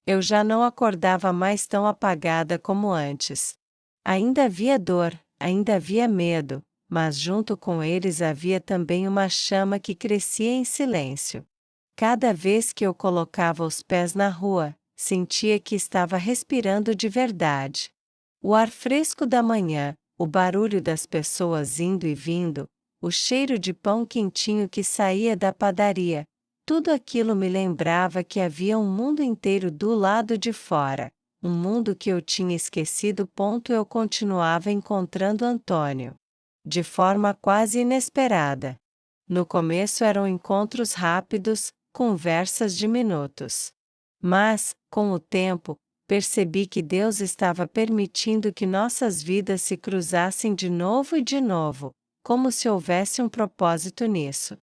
Eu já não acordava mais tão apagada como antes. Ainda havia dor, ainda havia medo, mas junto com eles havia também uma chama que crescia em silêncio. Cada vez que eu colocava os pés na rua, sentia que estava respirando de verdade. O ar fresco da manhã, o barulho das pessoas indo e vindo, o cheiro de pão quentinho que saía da padaria, tudo aquilo me lembrava que havia um mundo inteiro do lado de fora, um mundo que eu tinha esquecido. Eu continuava encontrando Antônio. De forma quase inesperada. No começo eram encontros rápidos, conversas de minutos. Mas, com o tempo, percebi que Deus estava permitindo que nossas vidas se cruzassem de novo, como se houvesse um propósito nisso.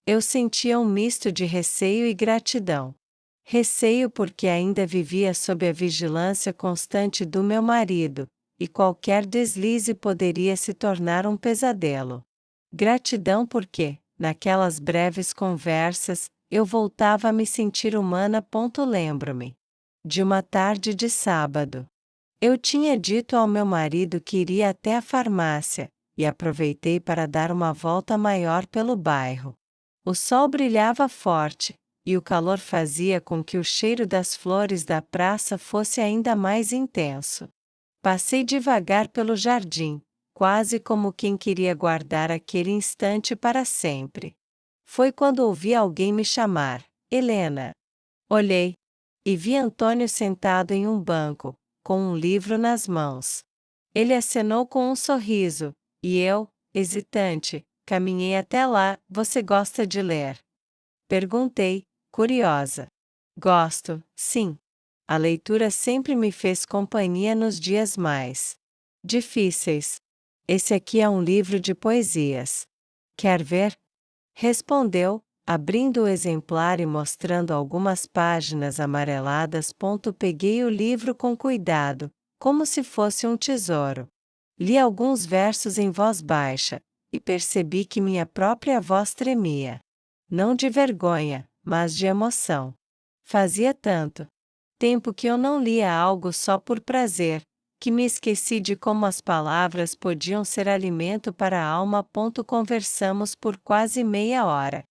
Eu sentia um misto de receio e gratidão. Receio porque ainda vivia sob a vigilância constante do meu marido, e qualquer deslize poderia se tornar um pesadelo. Gratidão porque, naquelas breves conversas, eu voltava a me sentir humana. Lembro-me de uma tarde de sábado. Eu tinha dito ao meu marido que iria até a farmácia, e aproveitei para dar uma volta maior pelo bairro. O sol brilhava forte, e o calor fazia com que o cheiro das flores da praça fosse ainda mais intenso. Passei devagar pelo jardim, quase como quem queria guardar aquele instante para sempre. Foi quando ouvi alguém me chamar: Helena. Olhei e vi Antônio sentado em um banco, com um livro nas mãos. Ele acenou com um sorriso, e eu, hesitante, caminhei até lá. Você gosta de ler? Perguntei, curiosa. Gosto, sim. A leitura sempre me fez companhia nos dias mais difíceis. Esse aqui é um livro de poesias. Quer ver? Respondeu, Abrindo o exemplar e mostrando algumas páginas amareladas. Peguei o livro com cuidado, como se fosse um tesouro. Li alguns versos em voz baixa, e percebi que minha própria voz tremia. Não de vergonha, mas de emoção. Fazia tanto tempo que eu não lia algo só por prazer, que me esqueci de como as palavras podiam ser alimento para a alma. Conversamos por quase meia hora.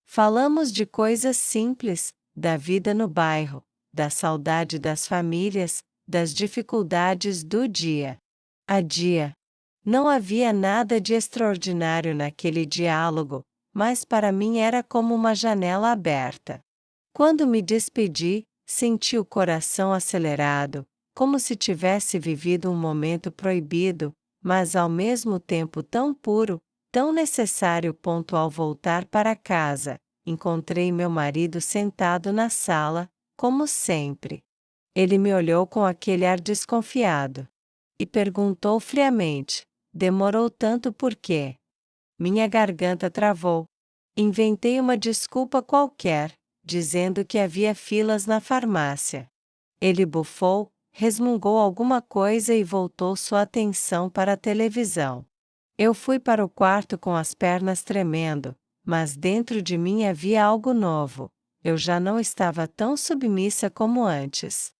Falamos de coisas simples, da vida no bairro, da saudade das famílias, das dificuldades do dia a dia. Não havia nada de extraordinário naquele diálogo, mas para mim era como uma janela aberta. Quando me despedi, senti o coração acelerado, como se tivesse vivido um momento proibido, mas ao mesmo tempo tão puro, tão necessário. Ao voltar para casa, encontrei meu marido sentado na sala, como sempre. Ele me olhou com aquele ar desconfiado e perguntou friamente: demorou tanto por quê? Minha garganta travou. Inventei uma desculpa qualquer, dizendo que havia filas na farmácia. Ele bufou, resmungou alguma coisa e voltou sua atenção para a televisão. Eu fui para o quarto com as pernas tremendo, mas dentro de mim havia algo novo. Eu já não estava tão submissa como antes.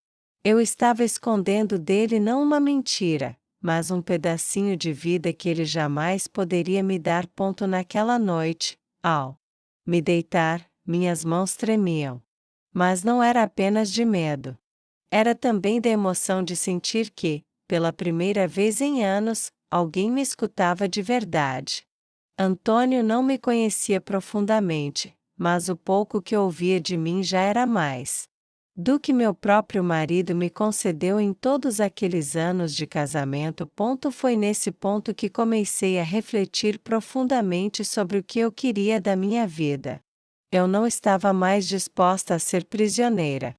Eu estava escondendo dele não uma mentira, mas um pedacinho de vida que ele jamais poderia me dar. Naquela noite, ao me deitar, minhas mãos tremiam. Mas não era apenas de medo. Era também da emoção de sentir que, pela primeira vez em anos, alguém me escutava de verdade. Antônio não me conhecia profundamente, mas o pouco que ouvia de mim já era mais do que meu próprio marido me concedeu em todos aqueles anos de casamento. Foi nesse ponto que comecei a refletir profundamente sobre o que eu queria da minha vida. Eu não estava mais disposta a ser prisioneira.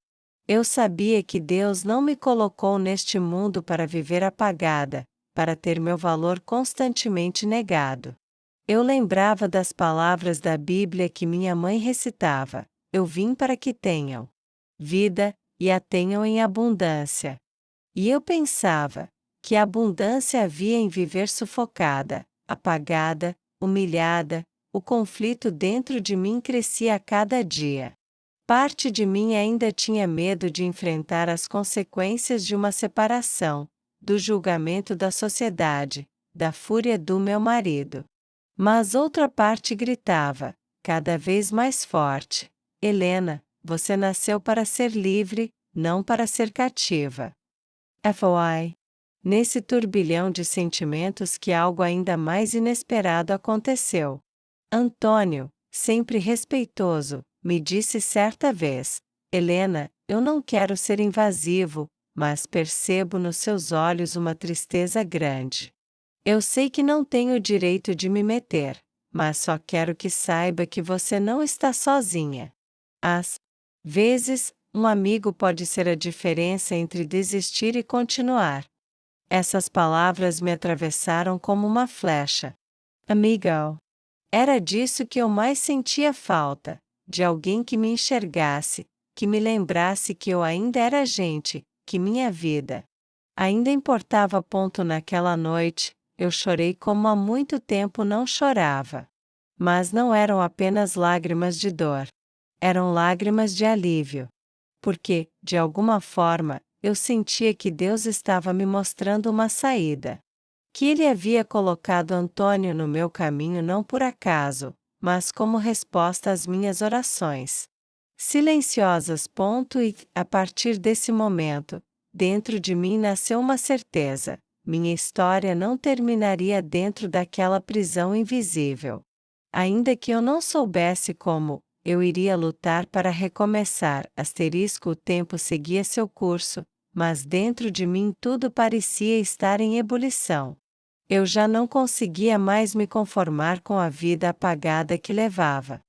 Eu sabia que Deus não me colocou neste mundo para viver apagada, para ter meu valor constantemente negado. Eu lembrava das palavras da Bíblia que minha mãe recitava: eu vim para que tenham vida, e a tenham em abundância. E eu pensava que abundância havia em viver sufocada, apagada, humilhada. O conflito dentro de mim crescia a cada dia. Parte de mim ainda tinha medo de enfrentar as consequências de uma separação, do julgamento da sociedade, da fúria do meu marido. Mas outra parte gritava, cada vez mais forte: Helena, você nasceu para ser livre, não para ser cativa. Foi nesse turbilhão de sentimentos que algo ainda mais inesperado aconteceu. Antônio, sempre respeitoso, me disse certa vez: Helena, eu não quero ser invasivo, mas percebo nos seus olhos uma tristeza grande. Eu sei que não tenho o direito de me meter, mas só quero que saiba que você não está sozinha. Às vezes, um amigo pode ser a diferença entre desistir e continuar. Essas palavras me atravessaram como uma flecha. Amigo. Era disso que eu mais sentia falta, de alguém que me enxergasse, que me lembrasse que eu ainda era gente, que minha vida ainda importava. Naquela noite, eu chorei como há muito tempo não chorava. Mas não eram apenas lágrimas de dor. Eram lágrimas de alívio. Porque, de alguma forma, eu sentia que Deus estava me mostrando uma saída. Que Ele havia colocado Antônio no meu caminho não por acaso, mas como resposta às minhas orações silenciosas. E, a partir desse momento, dentro de mim nasceu uma certeza: minha história não terminaria dentro daquela prisão invisível. Ainda que eu não soubesse como, eu iria lutar para recomeçar. O tempo seguia seu curso, mas dentro de mim tudo parecia estar em ebulição. Eu já não conseguia mais me conformar com a vida apagada que levava.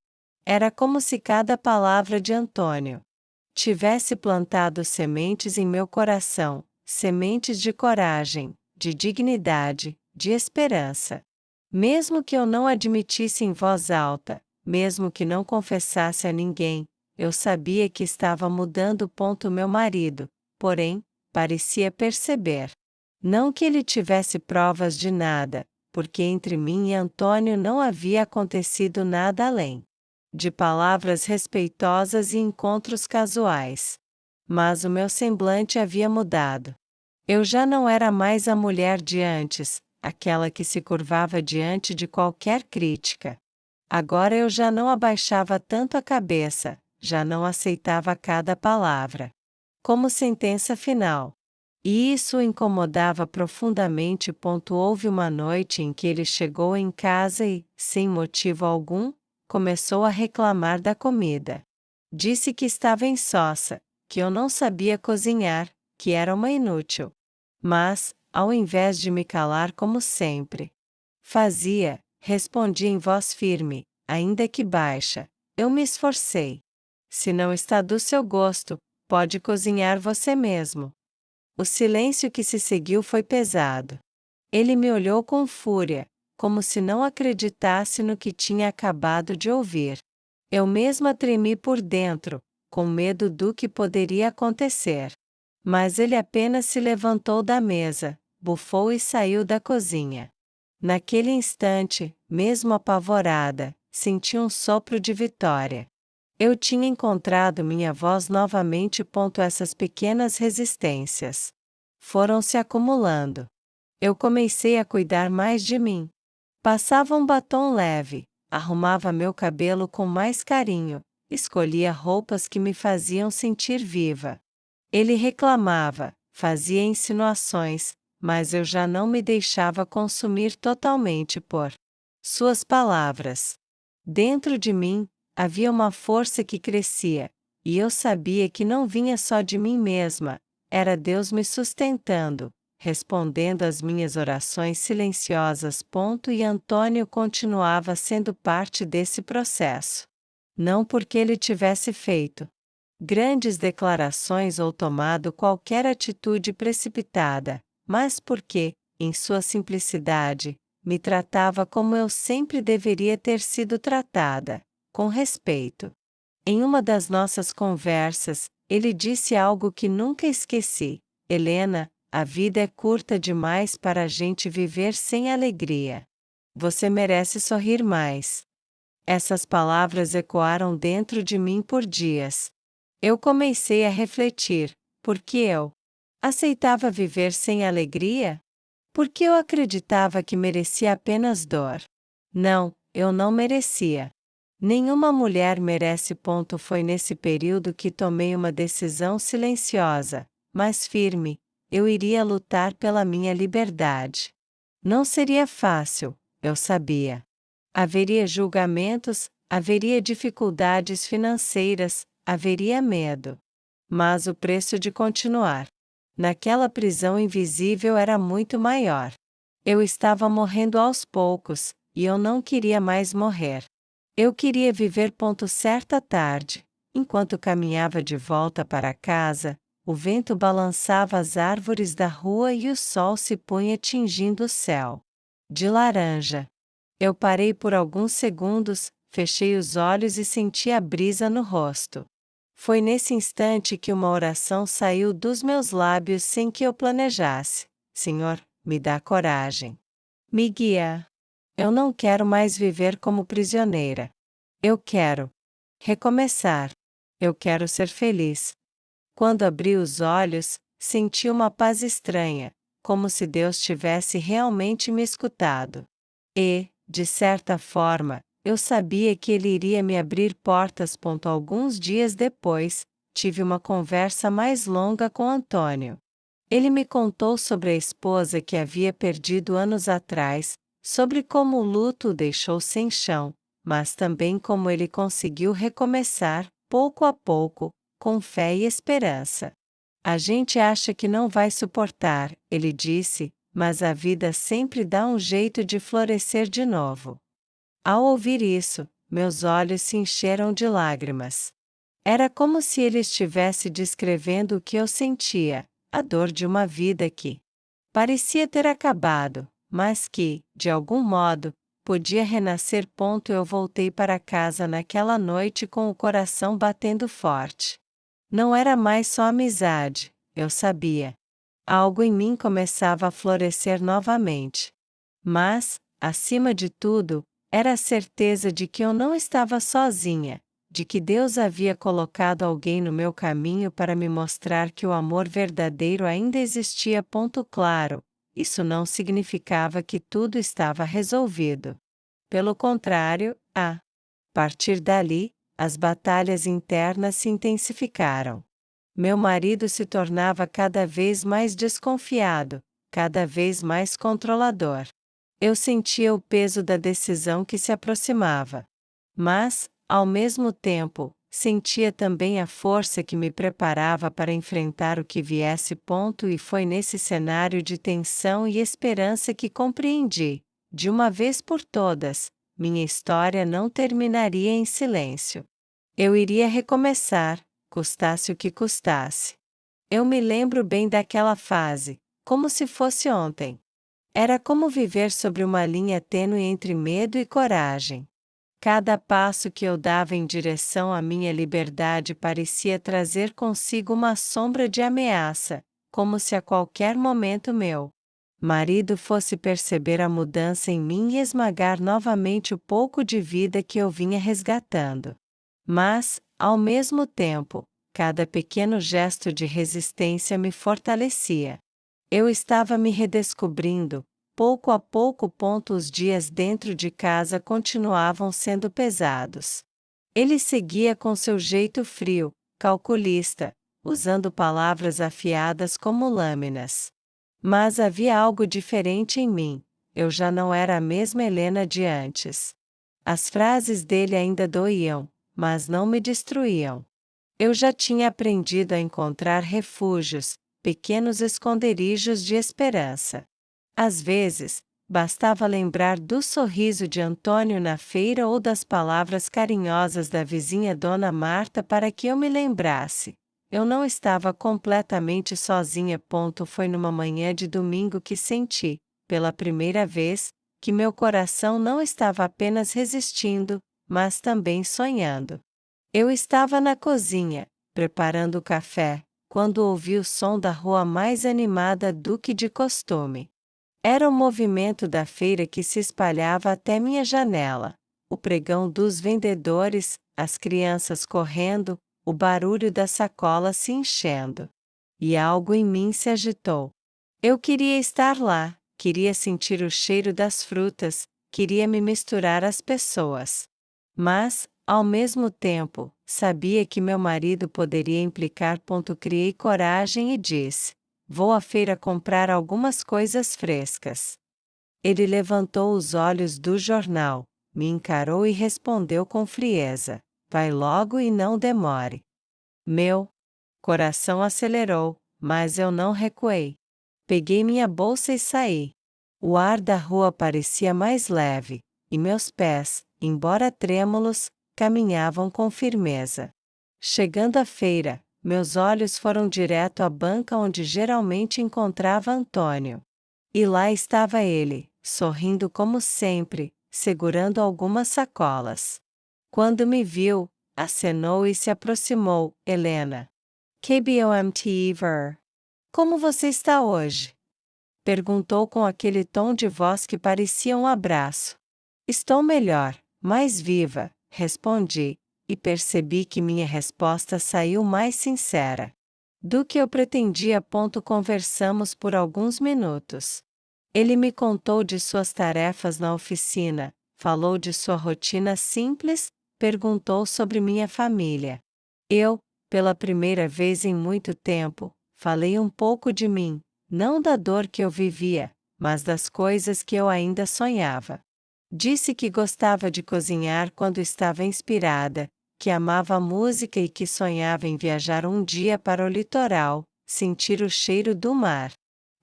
Era como se cada palavra de Antônio tivesse plantado sementes em meu coração, sementes de coragem, de dignidade, de esperança. Mesmo que eu não admitisse em voz alta, mesmo que não confessasse a ninguém. Eu sabia que estava mudando. Meu marido, porém, parecia perceber. Não que ele tivesse provas de nada, porque entre mim e Antônio não havia acontecido nada além de palavras respeitosas e encontros casuais. Mas o meu semblante havia mudado. Eu já não era mais a mulher de antes, aquela que se curvava diante de qualquer crítica. Agora eu já não abaixava tanto a cabeça, já não aceitava cada palavra como sentença final. E isso o incomodava profundamente. Houve uma noite em que ele chegou em casa e, sem motivo algum, começou a reclamar da comida. Disse que estava insossa, que eu não sabia cozinhar, que era uma inútil. Mas, ao invés de me calar como sempre respondi em voz firme, ainda que baixa: eu me esforcei. Se não está do seu gosto, pode cozinhar você mesmo. O silêncio que se seguiu foi pesado. Ele me olhou com fúria, como se não acreditasse no que tinha acabado de ouvir. Eu mesma tremi por dentro, com medo do que poderia acontecer. Mas ele apenas se levantou da mesa, bufou e saiu da cozinha. Naquele instante, mesmo apavorada, senti um sopro de vitória. Eu tinha encontrado minha voz novamente. Essas pequenas resistências foram se acumulando. Eu comecei a cuidar mais de mim. Passava um batom leve, arrumava meu cabelo com mais carinho, escolhia roupas que me faziam sentir viva. Ele reclamava, fazia insinuações, mas eu já não me deixava consumir totalmente por suas palavras. Dentro de mim, havia uma força que crescia, e eu sabia que não vinha só de mim mesma, era Deus me sustentando, respondendo às minhas orações silenciosas. E Antônio continuava sendo parte desse processo. Não porque ele tivesse feito grandes declarações ou tomado qualquer atitude precipitada, mas porque, em sua simplicidade, me tratava como eu sempre deveria ter sido tratada, com respeito. Em uma das nossas conversas, ele disse algo que nunca esqueci: Helena, a vida é curta demais para a gente viver sem alegria. Você merece sorrir mais. Essas palavras ecoaram dentro de mim por dias. Eu comecei a refletir: por que eu aceitava viver sem alegria? Porque eu acreditava que merecia apenas dor. Não, eu não merecia. Nenhuma mulher merece. Foi nesse período que tomei uma decisão silenciosa, mas firme: eu iria lutar pela minha liberdade. Não seria fácil, eu sabia. Haveria julgamentos, haveria dificuldades financeiras, haveria medo. Mas o preço de continuar naquela prisão invisível era muito maior. Eu estava morrendo aos poucos, e eu não queria mais morrer. Eu queria viver. Certa tarde, enquanto caminhava de volta para casa, o vento balançava as árvores da rua e o sol se punha tingindo o céu de laranja. Eu parei por alguns segundos, fechei os olhos e senti a brisa no rosto. Foi nesse instante que uma oração saiu dos meus lábios sem que eu planejasse: Senhor, me dá coragem. Me guia. Eu não quero mais viver como prisioneira. Eu quero recomeçar. Eu quero ser feliz. Quando abri os olhos, senti uma paz estranha, como se Deus tivesse realmente me escutado. E, de certa forma, eu sabia que Ele iria me abrir portas. Alguns dias depois, tive uma conversa mais longa com Antônio. Ele me contou sobre a esposa que havia perdido anos atrás, sobre como o luto o deixou sem chão, mas também como ele conseguiu recomeçar, pouco a pouco, com fé e esperança. A gente acha que não vai suportar, ele disse, mas a vida sempre dá um jeito de florescer de novo. Ao ouvir isso, meus olhos se encheram de lágrimas. Era como se ele estivesse descrevendo o que eu sentia, a dor de uma vida que parecia ter acabado, mas que, de algum modo, podia renascer. Eu voltei para casa naquela noite com o coração batendo forte. Não era mais só amizade, eu sabia. Algo em mim começava a florescer novamente. Mas, acima de tudo, era a certeza de que eu não estava sozinha, de que Deus havia colocado alguém no meu caminho para me mostrar que o amor verdadeiro ainda existia. Claro, isso não significava que tudo estava resolvido. Pelo contrário, a partir dali, as batalhas internas se intensificaram. Meu marido se tornava cada vez mais desconfiado, cada vez mais controlador. Eu sentia o peso da decisão que se aproximava. Mas, ao mesmo tempo, sentia também a força que me preparava para enfrentar o que viesse. E foi nesse cenário de tensão e esperança que compreendi, de uma vez por todas, minha história não terminaria em silêncio. Eu iria recomeçar, custasse o que custasse. Eu me lembro bem daquela fase, como se fosse ontem. Era como viver sobre uma linha tênue entre medo e coragem. Cada passo que eu dava em direção à minha liberdade parecia trazer consigo uma sombra de ameaça, como se a qualquer momento meu marido fosse perceber a mudança em mim e esmagar novamente o pouco de vida que eu vinha resgatando. Mas, ao mesmo tempo, cada pequeno gesto de resistência me fortalecia. Eu estava me redescobrindo, pouco a pouco. Os dias dentro de casa continuavam sendo pesados. Ele seguia com seu jeito frio, calculista, usando palavras afiadas como lâminas. Mas havia algo diferente em mim, eu já não era a mesma Helena de antes. As frases dele ainda doíam, mas não me destruíam. Eu já tinha aprendido a encontrar refúgios, pequenos esconderijos de esperança. Às vezes, bastava lembrar do sorriso de Antônio na feira ou das palavras carinhosas da vizinha Dona Marta para que eu me lembrasse. Eu não estava completamente sozinha. Foi numa manhã de domingo que senti, pela primeira vez, que meu coração não estava apenas resistindo, mas também sonhando. Eu estava na cozinha, preparando o café, quando ouvi o som da rua mais animada do que de costume. Era o movimento da feira que se espalhava até minha janela, o pregão dos vendedores, as crianças correndo, o barulho da sacola se enchendo. E algo em mim se agitou. Eu queria estar lá, queria sentir o cheiro das frutas, queria me misturar às pessoas. Mas, ao mesmo tempo, sabia que meu marido poderia implicar. Criei coragem e disse: vou à feira comprar algumas coisas frescas. Ele levantou os olhos do jornal, me encarou e respondeu com frieza: vai logo e não demore. Meu coração acelerou, mas eu não recuei. Peguei minha bolsa e saí. O ar da rua parecia mais leve, e meus pés, embora trêmulos, caminhavam com firmeza. Chegando à feira, meus olhos foram direto à banca onde geralmente encontrava Antônio. E lá estava ele, sorrindo como sempre, segurando algumas sacolas. Quando me viu, acenou e se aproximou. Helena. KBOMTver. Como você está hoje? Perguntou com aquele tom de voz que parecia um abraço. Estou melhor, mais viva, respondi, e percebi que minha resposta saiu mais sincera do que eu pretendia. Conversamos por alguns minutos. Ele me contou de suas tarefas na oficina, falou de sua rotina simples, perguntou sobre minha família. Eu, pela primeira vez em muito tempo, falei um pouco de mim, não da dor que eu vivia, mas das coisas que eu ainda sonhava. Disse que gostava de cozinhar quando estava inspirada, que amava a música e que sonhava em viajar um dia para o litoral, sentir o cheiro do mar.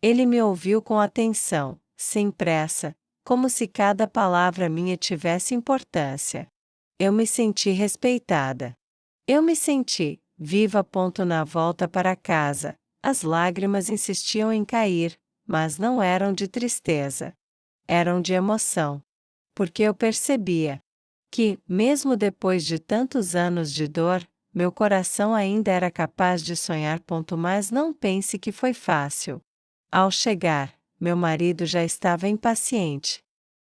Ele me ouviu com atenção, sem pressa, como se cada palavra minha tivesse importância. Eu me senti respeitada. Eu me senti viva. Na volta para casa, as lágrimas insistiam em cair, mas não eram de tristeza. Eram de emoção. porque eu percebia que, mesmo depois de tantos anos de dor, meu coração ainda era capaz de sonhar. Mas não pense que foi fácil. Ao chegar, meu marido já estava impaciente.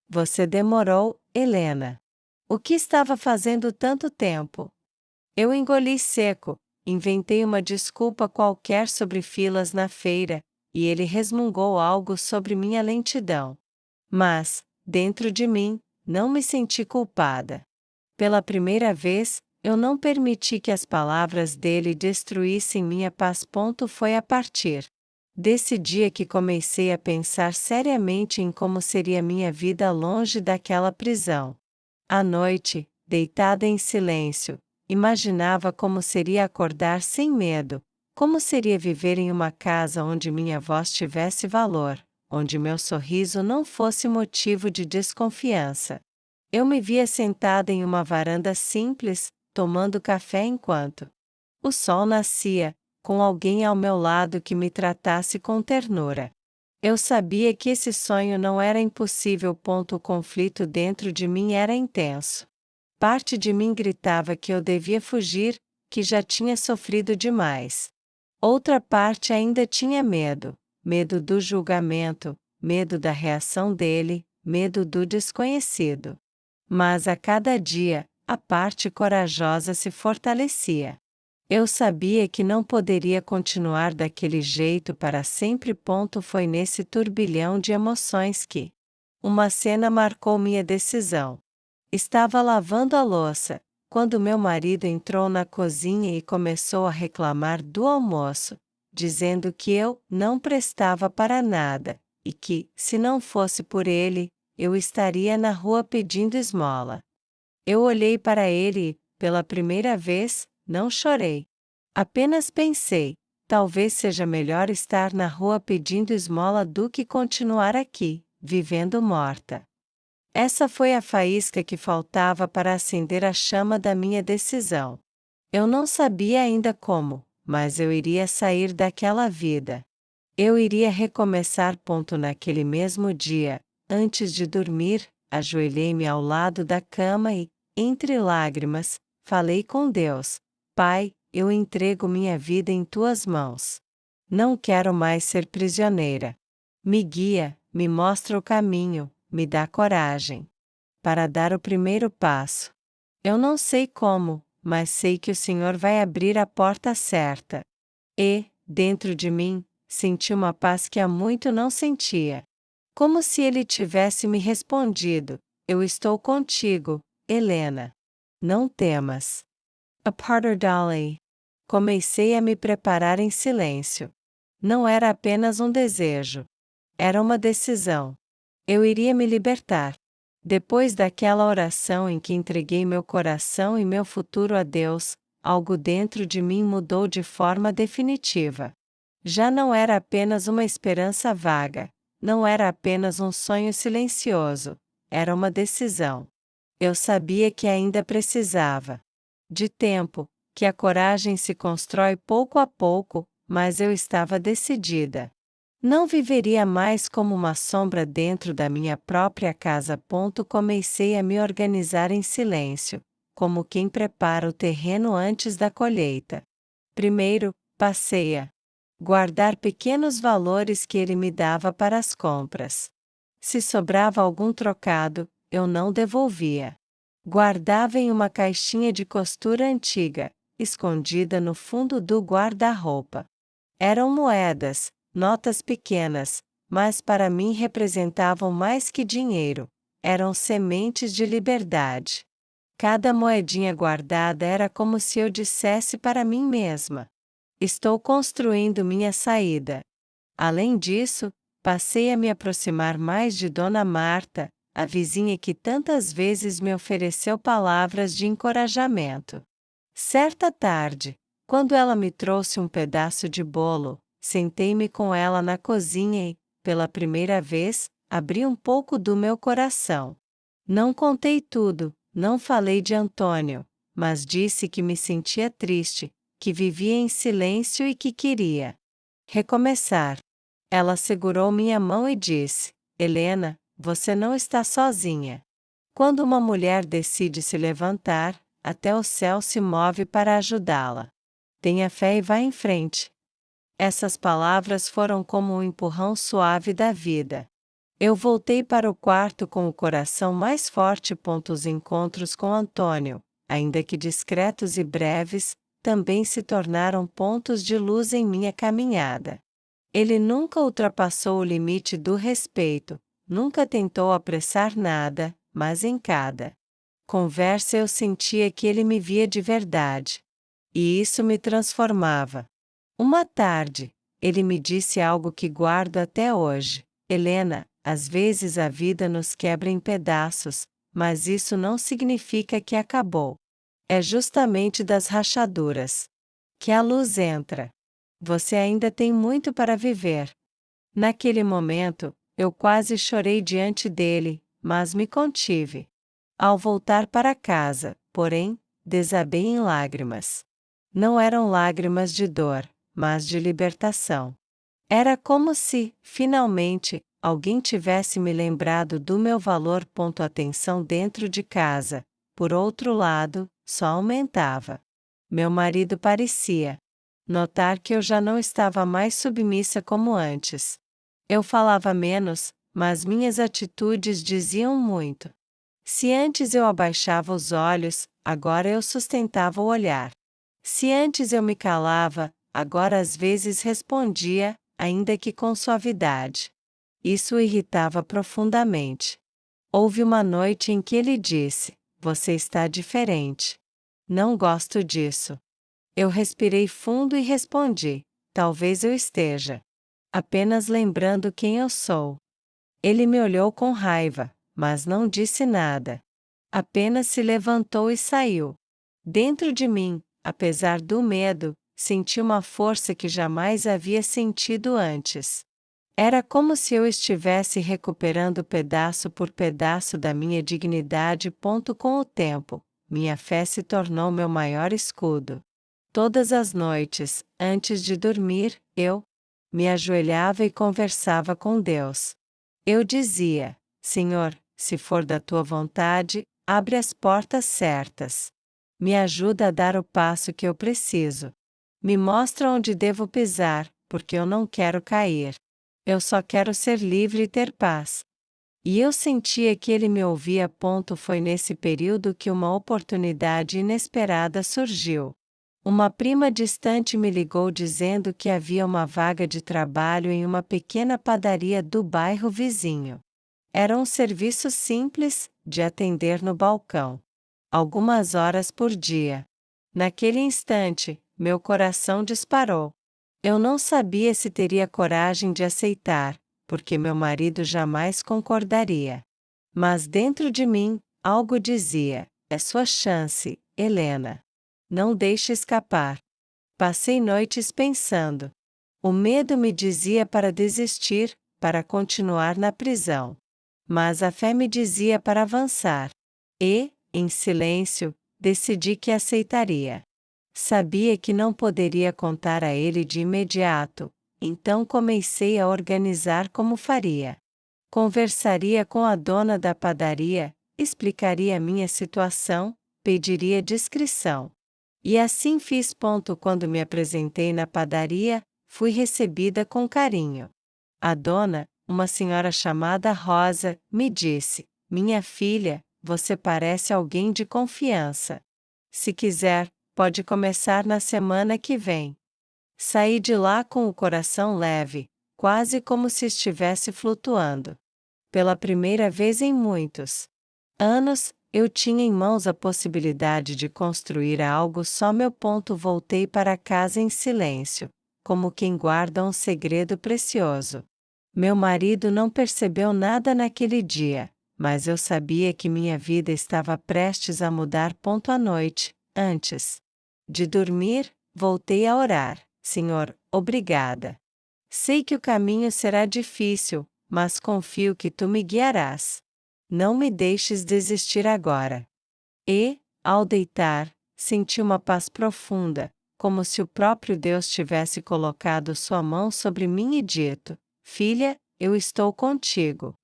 Você demorou, Helena. O que estava fazendo tanto tempo? Eu engoli seco, inventei uma desculpa qualquer sobre filas na feira, e ele resmungou algo sobre minha lentidão. Mas, dentro de mim, não me senti culpada. Pela primeira vez, eu não permiti que as palavras dele destruíssem minha paz. Foi a partir desse dia que comecei a pensar seriamente em como seria minha vida longe daquela prisão. À noite, deitada em silêncio, imaginava como seria acordar sem medo, como seria viver em uma casa onde minha voz tivesse valor, onde meu sorriso não fosse motivo de desconfiança. Eu me via sentada em uma varanda simples, tomando café enquanto o sol nascia, com alguém ao meu lado que me tratasse com ternura. Eu sabia que esse sonho não era impossível. O conflito dentro de mim era intenso. Parte de mim gritava que eu devia fugir, que já tinha sofrido demais. Outra parte ainda tinha medo, medo do julgamento, medo da reação dele, medo do desconhecido. Mas a cada dia, a parte corajosa se fortalecia. Eu sabia que não poderia continuar daquele jeito para sempre. Foi nesse turbilhão de emoções que uma cena marcou minha decisão. Estava lavando a louça, quando meu marido entrou na cozinha e começou a reclamar do almoço, dizendo que eu não prestava para nada, e que, se não fosse por ele, eu estaria na rua pedindo esmola. Eu olhei para ele e, pela primeira vez, não chorei. Apenas pensei, talvez seja melhor estar na rua pedindo esmola do que continuar aqui, vivendo morta. Essa foi a faísca que faltava para acender a chama da minha decisão. Eu não sabia ainda como, mas eu iria sair daquela vida. Eu iria recomeçar. Naquele mesmo dia, antes de dormir, ajoelhei-me ao lado da cama e, entre lágrimas, falei com Deus: Pai, eu entrego minha vida em tuas mãos. Não quero mais ser prisioneira. Me guia, me mostra o caminho, me dá coragem para dar o primeiro passo. Eu não sei como, mas sei que o Senhor vai abrir a porta certa. E, dentro de mim, senti uma paz que há muito não sentia. Como se ele tivesse me respondido: Eu estou contigo, Helena. Não temas. A Porter Dolly. Comecei a me preparar em silêncio. Não era apenas um desejo. Era uma decisão. Eu iria me libertar. Depois daquela oração em que entreguei meu coração e meu futuro a Deus, algo dentro de mim mudou de forma definitiva. Já não era apenas uma esperança vaga, não era apenas um sonho silencioso, era uma decisão. Eu sabia que ainda precisava de tempo, que a coragem se constrói pouco a pouco, mas eu estava decidida. Não viveria mais como uma sombra dentro da minha própria casa. Comecei a me organizar em silêncio, como quem prepara o terreno antes da colheita. Primeiro, passei a guardar pequenos valores que ele me dava para as compras. Se sobrava algum trocado, eu não devolvia. Guardava em uma caixinha de costura antiga, escondida no fundo do guarda-roupa. Eram moedas, notas pequenas, mas para mim representavam mais que dinheiro. Eram sementes de liberdade. Cada moedinha guardada era como se eu dissesse para mim mesma: Estou construindo minha saída. Além disso, passei a me aproximar mais de Dona Marta, a vizinha que tantas vezes me ofereceu palavras de encorajamento. Certa tarde, quando ela me trouxe um pedaço de bolo, sentei-me com ela na cozinha e, pela primeira vez, abri um pouco do meu coração. Não contei tudo, não falei de Antônio, mas disse que me sentia triste, que vivia em silêncio e que queria recomeçar. Ela segurou minha mão e disse: Helena, você não está sozinha. Quando uma mulher decide se levantar, até o céu se move para ajudá-la. Tenha fé e vá em frente. Essas palavras foram como um empurrão suave da vida. Eu voltei para o quarto com o coração mais forte. Os encontros com Antônio, ainda que discretos e breves, também se tornaram pontos de luz em minha caminhada. Ele nunca ultrapassou o limite do respeito, nunca tentou apressar nada, mas em cada conversa eu sentia que ele me via de verdade. E isso me transformava. Uma tarde, ele me disse algo que guardo até hoje: Helena, às vezes a vida nos quebra em pedaços, mas isso não significa que acabou. É justamente das rachaduras que a luz entra. Você ainda tem muito para viver. Naquele momento, eu quase chorei diante dele, mas me contive. Ao voltar para casa, porém, desabei em lágrimas. Não eram lágrimas de dor, mas de libertação. Era como se, finalmente, alguém tivesse me lembrado do meu valor. A tensão dentro de casa, por outro lado, só aumentava. Meu marido parecia notar que eu já não estava mais submissa como antes. Eu falava menos, mas minhas atitudes diziam muito. Se antes eu abaixava os olhos, agora eu sustentava o olhar. Se antes eu me calava, agora às vezes respondia, ainda que com suavidade. Isso o irritava profundamente. Houve uma noite em que ele disse: Você está diferente. Não gosto disso. Eu respirei fundo e respondi: Talvez eu esteja apenas lembrando quem eu sou. Ele me olhou com raiva, mas não disse nada. Apenas se levantou e saiu. Dentro de mim, apesar do medo, senti uma força que jamais havia sentido antes. Era como se eu estivesse recuperando pedaço por pedaço da minha dignidade. Com o tempo, minha fé se tornou meu maior escudo. Todas as noites, antes de dormir, eu me ajoelhava e conversava com Deus. Eu dizia: Senhor, se for da tua vontade, abre as portas certas. Me ajuda a dar o passo que eu preciso. Me mostra onde devo pisar, porque eu não quero cair. Eu só quero ser livre e ter paz. E eu sentia que ele me ouvia. Foi nesse período que uma oportunidade inesperada surgiu. Uma prima distante me ligou dizendo que havia uma vaga de trabalho em uma pequena padaria do bairro vizinho. Era um serviço simples, de atender no balcão. Algumas horas por dia. Naquele instante, meu coração disparou. Eu não sabia se teria coragem de aceitar, porque meu marido jamais concordaria. Mas dentro de mim, algo dizia: é sua chance, Helena. Não deixe escapar. Passei noites pensando. O medo me dizia para desistir, para continuar na prisão. Mas a fé me dizia para avançar. E, em silêncio, decidi que aceitaria. Sabia que não poderia contar a ele de imediato, então comecei a organizar como faria. Conversaria com a dona da padaria, explicaria minha situação, pediria discrição. E assim fiz. Quando me apresentei na padaria, fui recebida com carinho. A dona, uma senhora chamada Rosa, me disse: Minha filha, você parece alguém de confiança. Se quiser, pode começar na semana que vem. Saí de lá com o coração leve, quase como se estivesse flutuando. Pela primeira vez em muitos anos, eu tinha em mãos a possibilidade de construir algo só meu. Voltei para casa em silêncio, como quem guarda um segredo precioso. Meu marido não percebeu nada naquele dia, mas eu sabia que minha vida estava prestes a mudar. À noite, antes de dormir, voltei a orar: Senhor, obrigada. Sei que o caminho será difícil, mas confio que tu me guiarás. Não me deixes desistir agora. E, ao deitar, senti uma paz profunda, como se o próprio Deus tivesse colocado sua mão sobre mim e dito: Filha, eu estou contigo.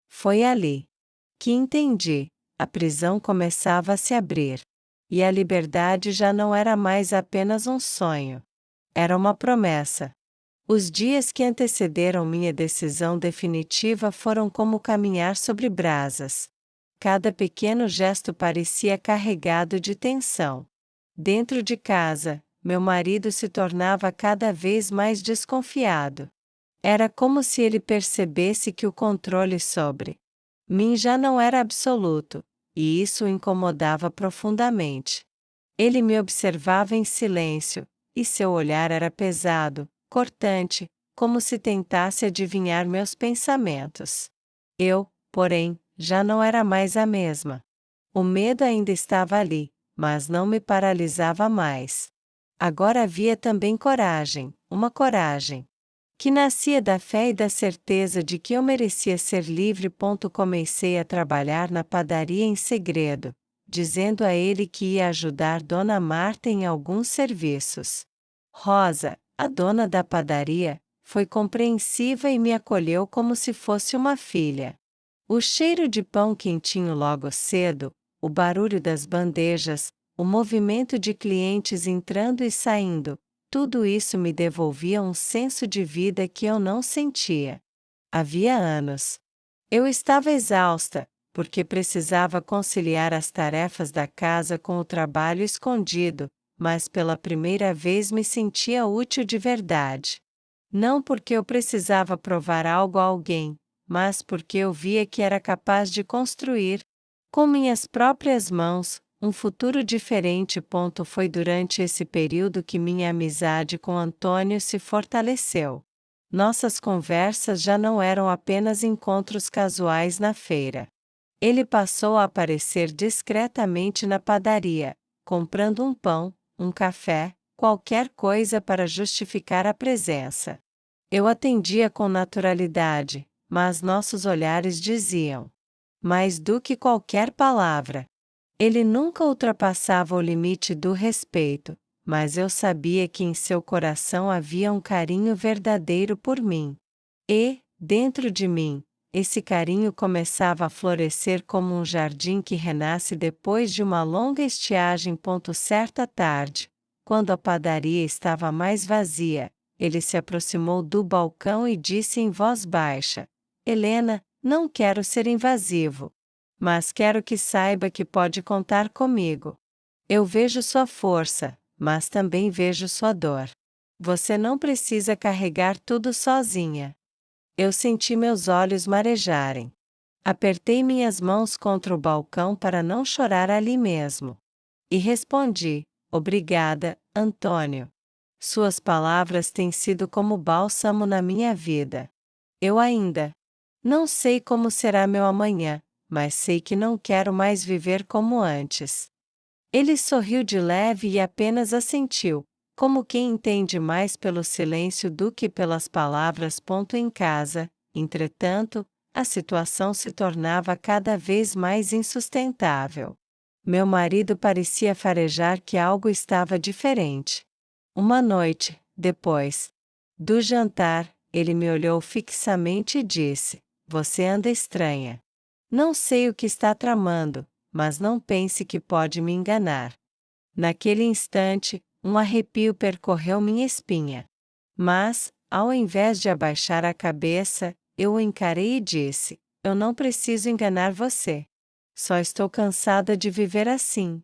Foi ali que entendi: a prisão começava a se abrir. E a liberdade já não era mais apenas um sonho. Era uma promessa. Os dias que antecederam minha decisão definitiva foram como caminhar sobre brasas. Cada pequeno gesto parecia carregado de tensão. Dentro de casa, meu marido se tornava cada vez mais desconfiado. Era como se ele percebesse que o controle sobre mim já não era absoluto, e isso o incomodava profundamente. Ele me observava em silêncio, e seu olhar era pesado, cortante, como se tentasse adivinhar meus pensamentos. Eu, porém, já não era mais a mesma. O medo ainda estava ali, mas não me paralisava mais. Agora havia também coragem, uma coragem que nascia da fé e da certeza de que eu merecia ser livre. Comecei a trabalhar na padaria em segredo, dizendo a ele que ia ajudar Dona Marta em alguns serviços. Rosa, a dona da padaria, foi compreensiva e me acolheu como se fosse uma filha. O cheiro de pão quentinho logo cedo, o barulho das bandejas, o movimento de clientes entrando e saindo, tudo isso me devolvia um senso de vida que eu não sentia havia anos. Eu estava exausta, porque precisava conciliar as tarefas da casa com o trabalho escondido, mas pela primeira vez me sentia útil de verdade. Não porque eu precisava provar algo a alguém, mas porque eu via que era capaz de construir, com minhas próprias mãos, um futuro diferente. Foi durante esse período que minha amizade com Antônio se fortaleceu. Nossas conversas já não eram apenas encontros casuais na feira. Ele passou a aparecer discretamente na padaria, comprando um pão, um café, qualquer coisa para justificar a presença. Eu atendia com naturalidade, mas nossos olhares diziam mais do que qualquer palavra. Ele nunca ultrapassava o limite do respeito, mas eu sabia que em seu coração havia um carinho verdadeiro por mim. E, dentro de mim, esse carinho começava a florescer como um jardim que renasce depois de uma longa estiagem. Certa tarde, quando a padaria estava mais vazia, ele se aproximou do balcão e disse em voz baixa: Helena, não quero ser invasivo, mas quero que saiba que pode contar comigo. Eu vejo sua força, mas também vejo sua dor. Você não precisa carregar tudo sozinha. Eu senti meus olhos marejarem. Apertei minhas mãos contra o balcão para não chorar ali mesmo. E respondi: Obrigada, Antônio. Suas palavras têm sido como bálsamo na minha vida. Eu ainda não sei como será meu amanhã, mas sei que não quero mais viver como antes. Ele sorriu de leve e apenas assentiu, como quem entende mais pelo silêncio do que pelas palavras. Em casa, entretanto, a situação se tornava cada vez mais insustentável. Meu marido parecia farejar que algo estava diferente. Uma noite, depois do jantar, ele me olhou fixamente e disse: Você anda estranha. Não sei o que está tramando, mas não pense que pode me enganar. Naquele instante, um arrepio percorreu minha espinha. Mas, ao invés de abaixar a cabeça, eu o encarei e disse: Eu não preciso enganar você. Só estou cansada de viver assim.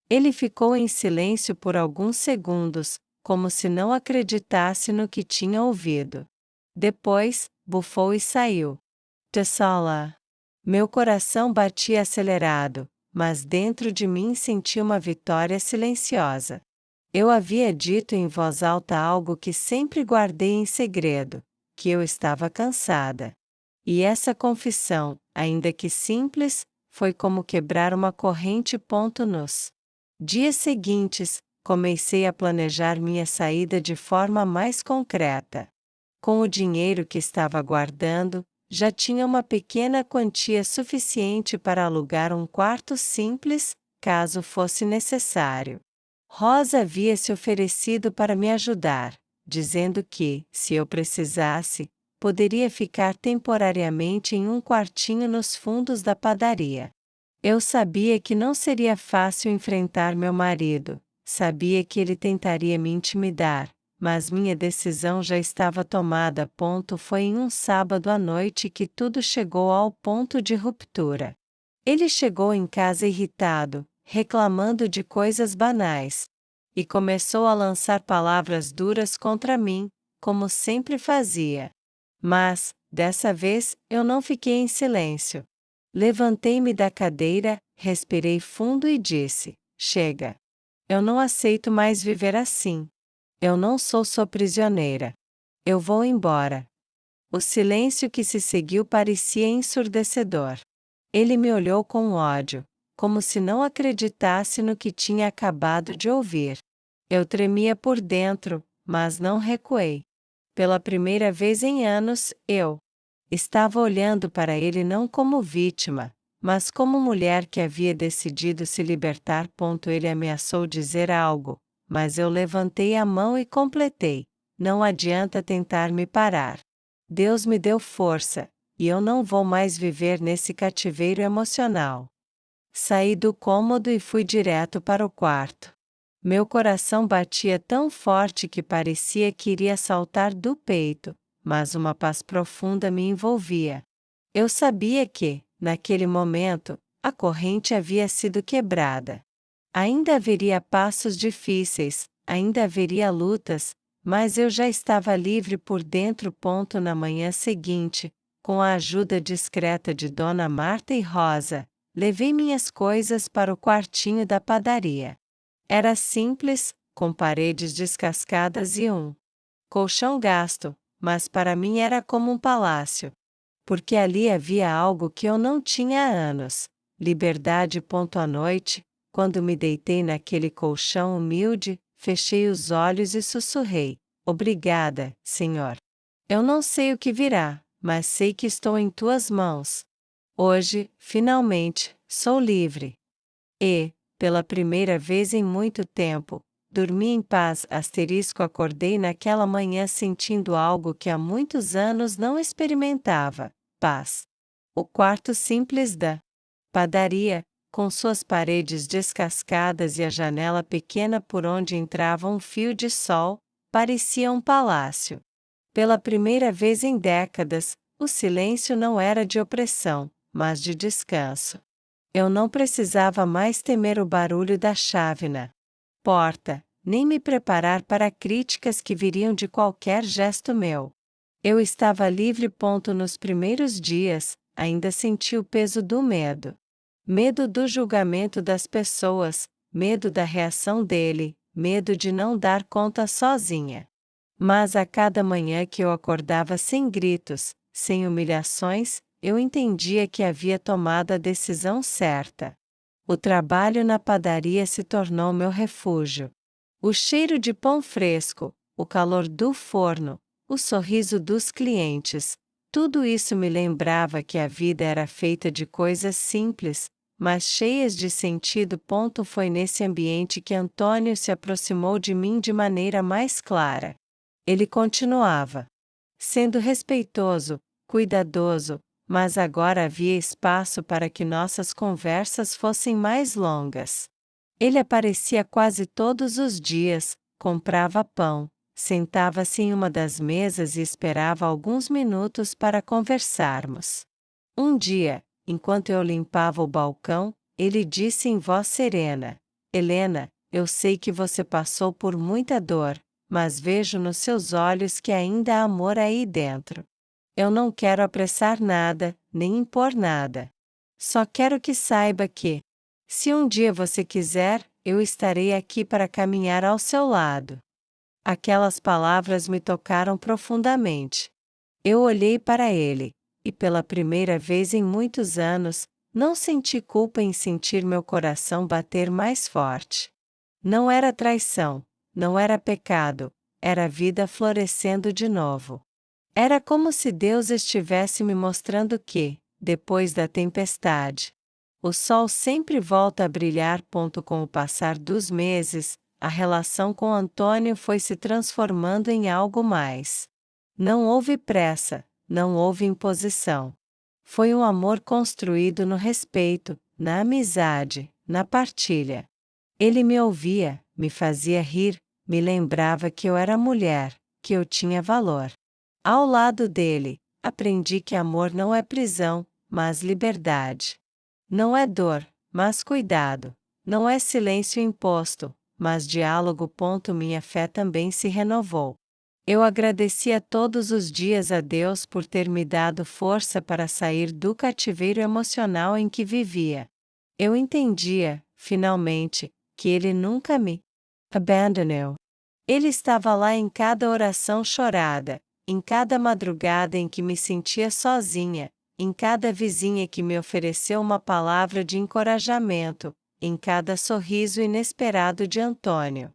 Ele ficou em silêncio por alguns segundos, como se não acreditasse no que tinha ouvido. Depois, bufou e saiu. Tessala. Meu coração batia acelerado, mas dentro de mim senti uma vitória silenciosa. Eu havia dito em voz alta algo que sempre guardei em segredo, que eu estava cansada. E essa confissão, ainda que simples, foi como quebrar uma corrente. Nos dias seguintes, comecei a planejar minha saída de forma mais concreta. Com o dinheiro que estava guardando, já tinha uma pequena quantia suficiente para alugar um quarto simples, caso fosse necessário. Rosa havia se oferecido para me ajudar, dizendo que, se eu precisasse, poderia ficar temporariamente em um quartinho nos fundos da padaria. Eu sabia que não seria fácil enfrentar meu marido, sabia que ele tentaria me intimidar, mas minha decisão já estava tomada. Foi em um sábado à noite que tudo chegou ao ponto de ruptura. Ele chegou em casa irritado, reclamando de coisas banais. E começou a lançar palavras duras contra mim, como sempre fazia. Mas, dessa vez, eu não fiquei em silêncio. Levantei-me da cadeira, respirei fundo e disse: chega. Eu não aceito mais viver assim. Eu não sou sua prisioneira. Eu vou embora. O silêncio que se seguiu parecia ensurdecedor. Ele me olhou com ódio, como se não acreditasse no que tinha acabado de ouvir. Eu tremia por dentro, mas não recuei. Pela primeira vez em anos, eu estava olhando para ele não como vítima, mas como mulher que havia decidido se libertar. Ele ameaçou dizer algo, mas eu levantei a mão e completei: não adianta tentar me parar. Deus me deu força, e eu não vou mais viver nesse cativeiro emocional. Saí do cômodo e fui direto para o quarto. Meu coração batia tão forte que parecia que iria saltar do peito, mas uma paz profunda me envolvia. Eu sabia que, naquele momento, a corrente havia sido quebrada. Ainda haveria passos difíceis, ainda haveria lutas, mas eu já estava livre por dentro. Na manhã seguinte, com a ajuda discreta de Dona Marta e Rosa, levei minhas coisas para o quartinho da padaria. Era simples, com paredes descascadas e um colchão gasto, mas para mim era como um palácio. Porque ali havia algo que eu não tinha há anos: liberdade. À noite, quando me deitei naquele colchão humilde, fechei os olhos e sussurrei: obrigada, Senhor. Eu não sei o que virá, mas sei que estou em tuas mãos. Hoje, finalmente, sou livre. E, pela primeira vez em muito tempo, dormi em paz. Acordei naquela manhã sentindo algo que há muitos anos não experimentava: paz. O quarto simples da padaria, com suas paredes descascadas e a janela pequena por onde entrava um fio de sol, parecia um palácio. Pela primeira vez em décadas, o silêncio não era de opressão, mas de descanso. Eu não precisava mais temer o barulho da chave na porta, nem me preparar para críticas que viriam de qualquer gesto meu. Eu estava livre. Nos primeiros dias, ainda senti o peso do medo. Medo do julgamento das pessoas, medo da reação dele, medo de não dar conta sozinha. Mas a cada manhã que eu acordava sem gritos, sem humilhações, eu entendia que havia tomado a decisão certa. O trabalho na padaria se tornou meu refúgio. O cheiro de pão fresco, o calor do forno, o sorriso dos clientes, tudo isso me lembrava que a vida era feita de coisas simples, mas cheias de sentido. Foi nesse ambiente que Antônio se aproximou de mim de maneira mais clara. Ele continuava sendo respeitoso, cuidadoso, mas agora havia espaço para que nossas conversas fossem mais longas. Ele aparecia quase todos os dias, comprava pão, sentava-se em uma das mesas e esperava alguns minutos para conversarmos. Um dia, enquanto eu limpava o balcão, ele disse em voz serena: Helena, eu sei que você passou por muita dor, mas vejo nos seus olhos que ainda há amor aí dentro. Eu não quero apressar nada, nem impor nada. Só quero que saiba que, se um dia você quiser, eu estarei aqui para caminhar ao seu lado. Aquelas palavras me tocaram profundamente. Eu olhei para ele, e pela primeira vez em muitos anos, não senti culpa em sentir meu coração bater mais forte. Não era traição, não era pecado, era vida florescendo de novo. Era como se Deus estivesse me mostrando que, depois da tempestade, o sol sempre volta a brilhar. Com o passar dos meses, a relação com Antônio foi se transformando em algo mais. Não houve pressa, não houve imposição. Foi um amor construído no respeito, na amizade, na partilha. Ele me ouvia, me fazia rir, me lembrava que eu era mulher, que eu tinha valor. Ao lado dele, aprendi que amor não é prisão, mas liberdade. Não é dor, mas cuidado. Não é silêncio imposto, mas diálogo. Minha fé também se renovou. Eu agradecia todos os dias a Deus por ter me dado força para sair do cativeiro emocional em que vivia. Eu entendia, finalmente, que Ele nunca me abandonou. Ele estava lá em cada oração chorada, em cada madrugada em que me sentia sozinha, em cada vizinha que me ofereceu uma palavra de encorajamento, em cada sorriso inesperado de Antônio.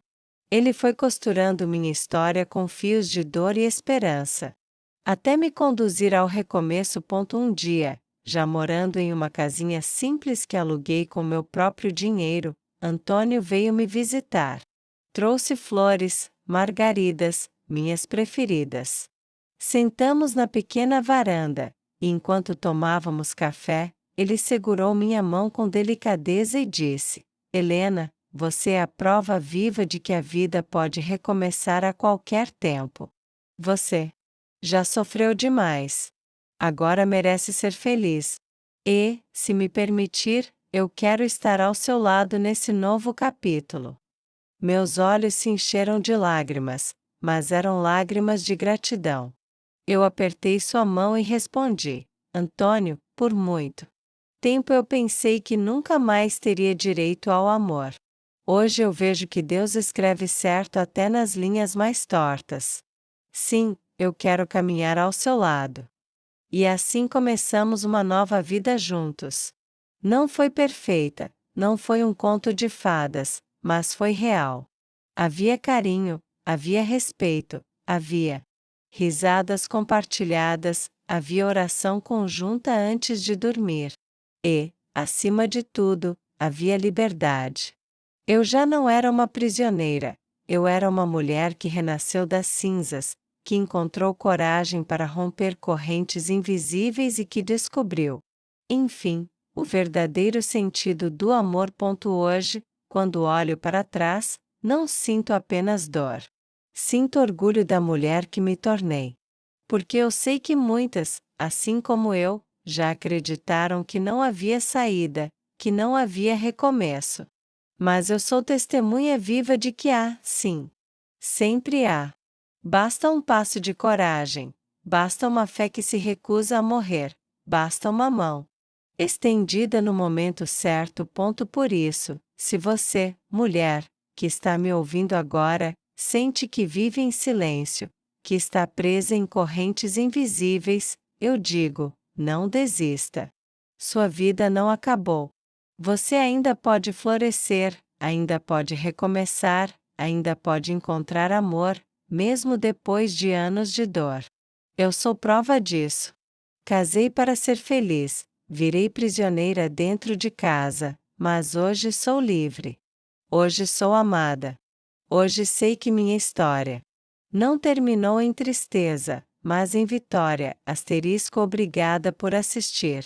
Ele foi costurando minha história com fios de dor e esperança. Até me conduzir ao recomeço. Um dia, já morando em uma casinha simples que aluguei com meu próprio dinheiro, Antônio veio me visitar. Trouxe flores, margaridas, minhas preferidas. Sentamos na pequena varanda, e enquanto tomávamos café, ele segurou minha mão com delicadeza e disse: Helena, você é a prova viva de que a vida pode recomeçar a qualquer tempo. Você já sofreu demais. Agora merece ser feliz. E, se me permitir, eu quero estar ao seu lado nesse novo capítulo. Meus olhos se encheram de lágrimas, mas eram lágrimas de gratidão. Eu apertei sua mão e respondi: Antônio, por muito tempo eu pensei que nunca mais teria direito ao amor. Hoje eu vejo que Deus escreve certo até nas linhas mais tortas. Sim, eu quero caminhar ao seu lado. E assim começamos uma nova vida juntos. Não foi perfeita, não foi um conto de fadas, mas foi real. Havia carinho, havia respeito, havia risadas compartilhadas, havia oração conjunta antes de dormir. E, acima de tudo, havia liberdade. Eu já não era uma prisioneira, eu era uma mulher que renasceu das cinzas, que encontrou coragem para romper correntes invisíveis e que descobriu, enfim, o verdadeiro sentido do amor. Hoje, quando olho para trás, não sinto apenas dor. Sinto orgulho da mulher que me tornei. Porque eu sei que muitas, assim como eu, já acreditaram que não havia saída, que não havia recomeço. Mas eu sou testemunha viva de que há, sim. Sempre há. Basta um passo de coragem, basta uma fé que se recusa a morrer, basta uma mão estendida no momento certo. Por isso, se você, mulher, que está me ouvindo agora, sente que vive em silêncio, que está presa em correntes invisíveis, eu digo: não desista. Sua vida não acabou. Você ainda pode florescer, ainda pode recomeçar, ainda pode encontrar amor, mesmo depois de anos de dor. Eu sou prova disso. Casei para ser feliz, virei prisioneira dentro de casa, mas hoje sou livre. Hoje sou amada. Hoje sei que minha história não terminou em tristeza, mas em vitória. Obrigada por assistir.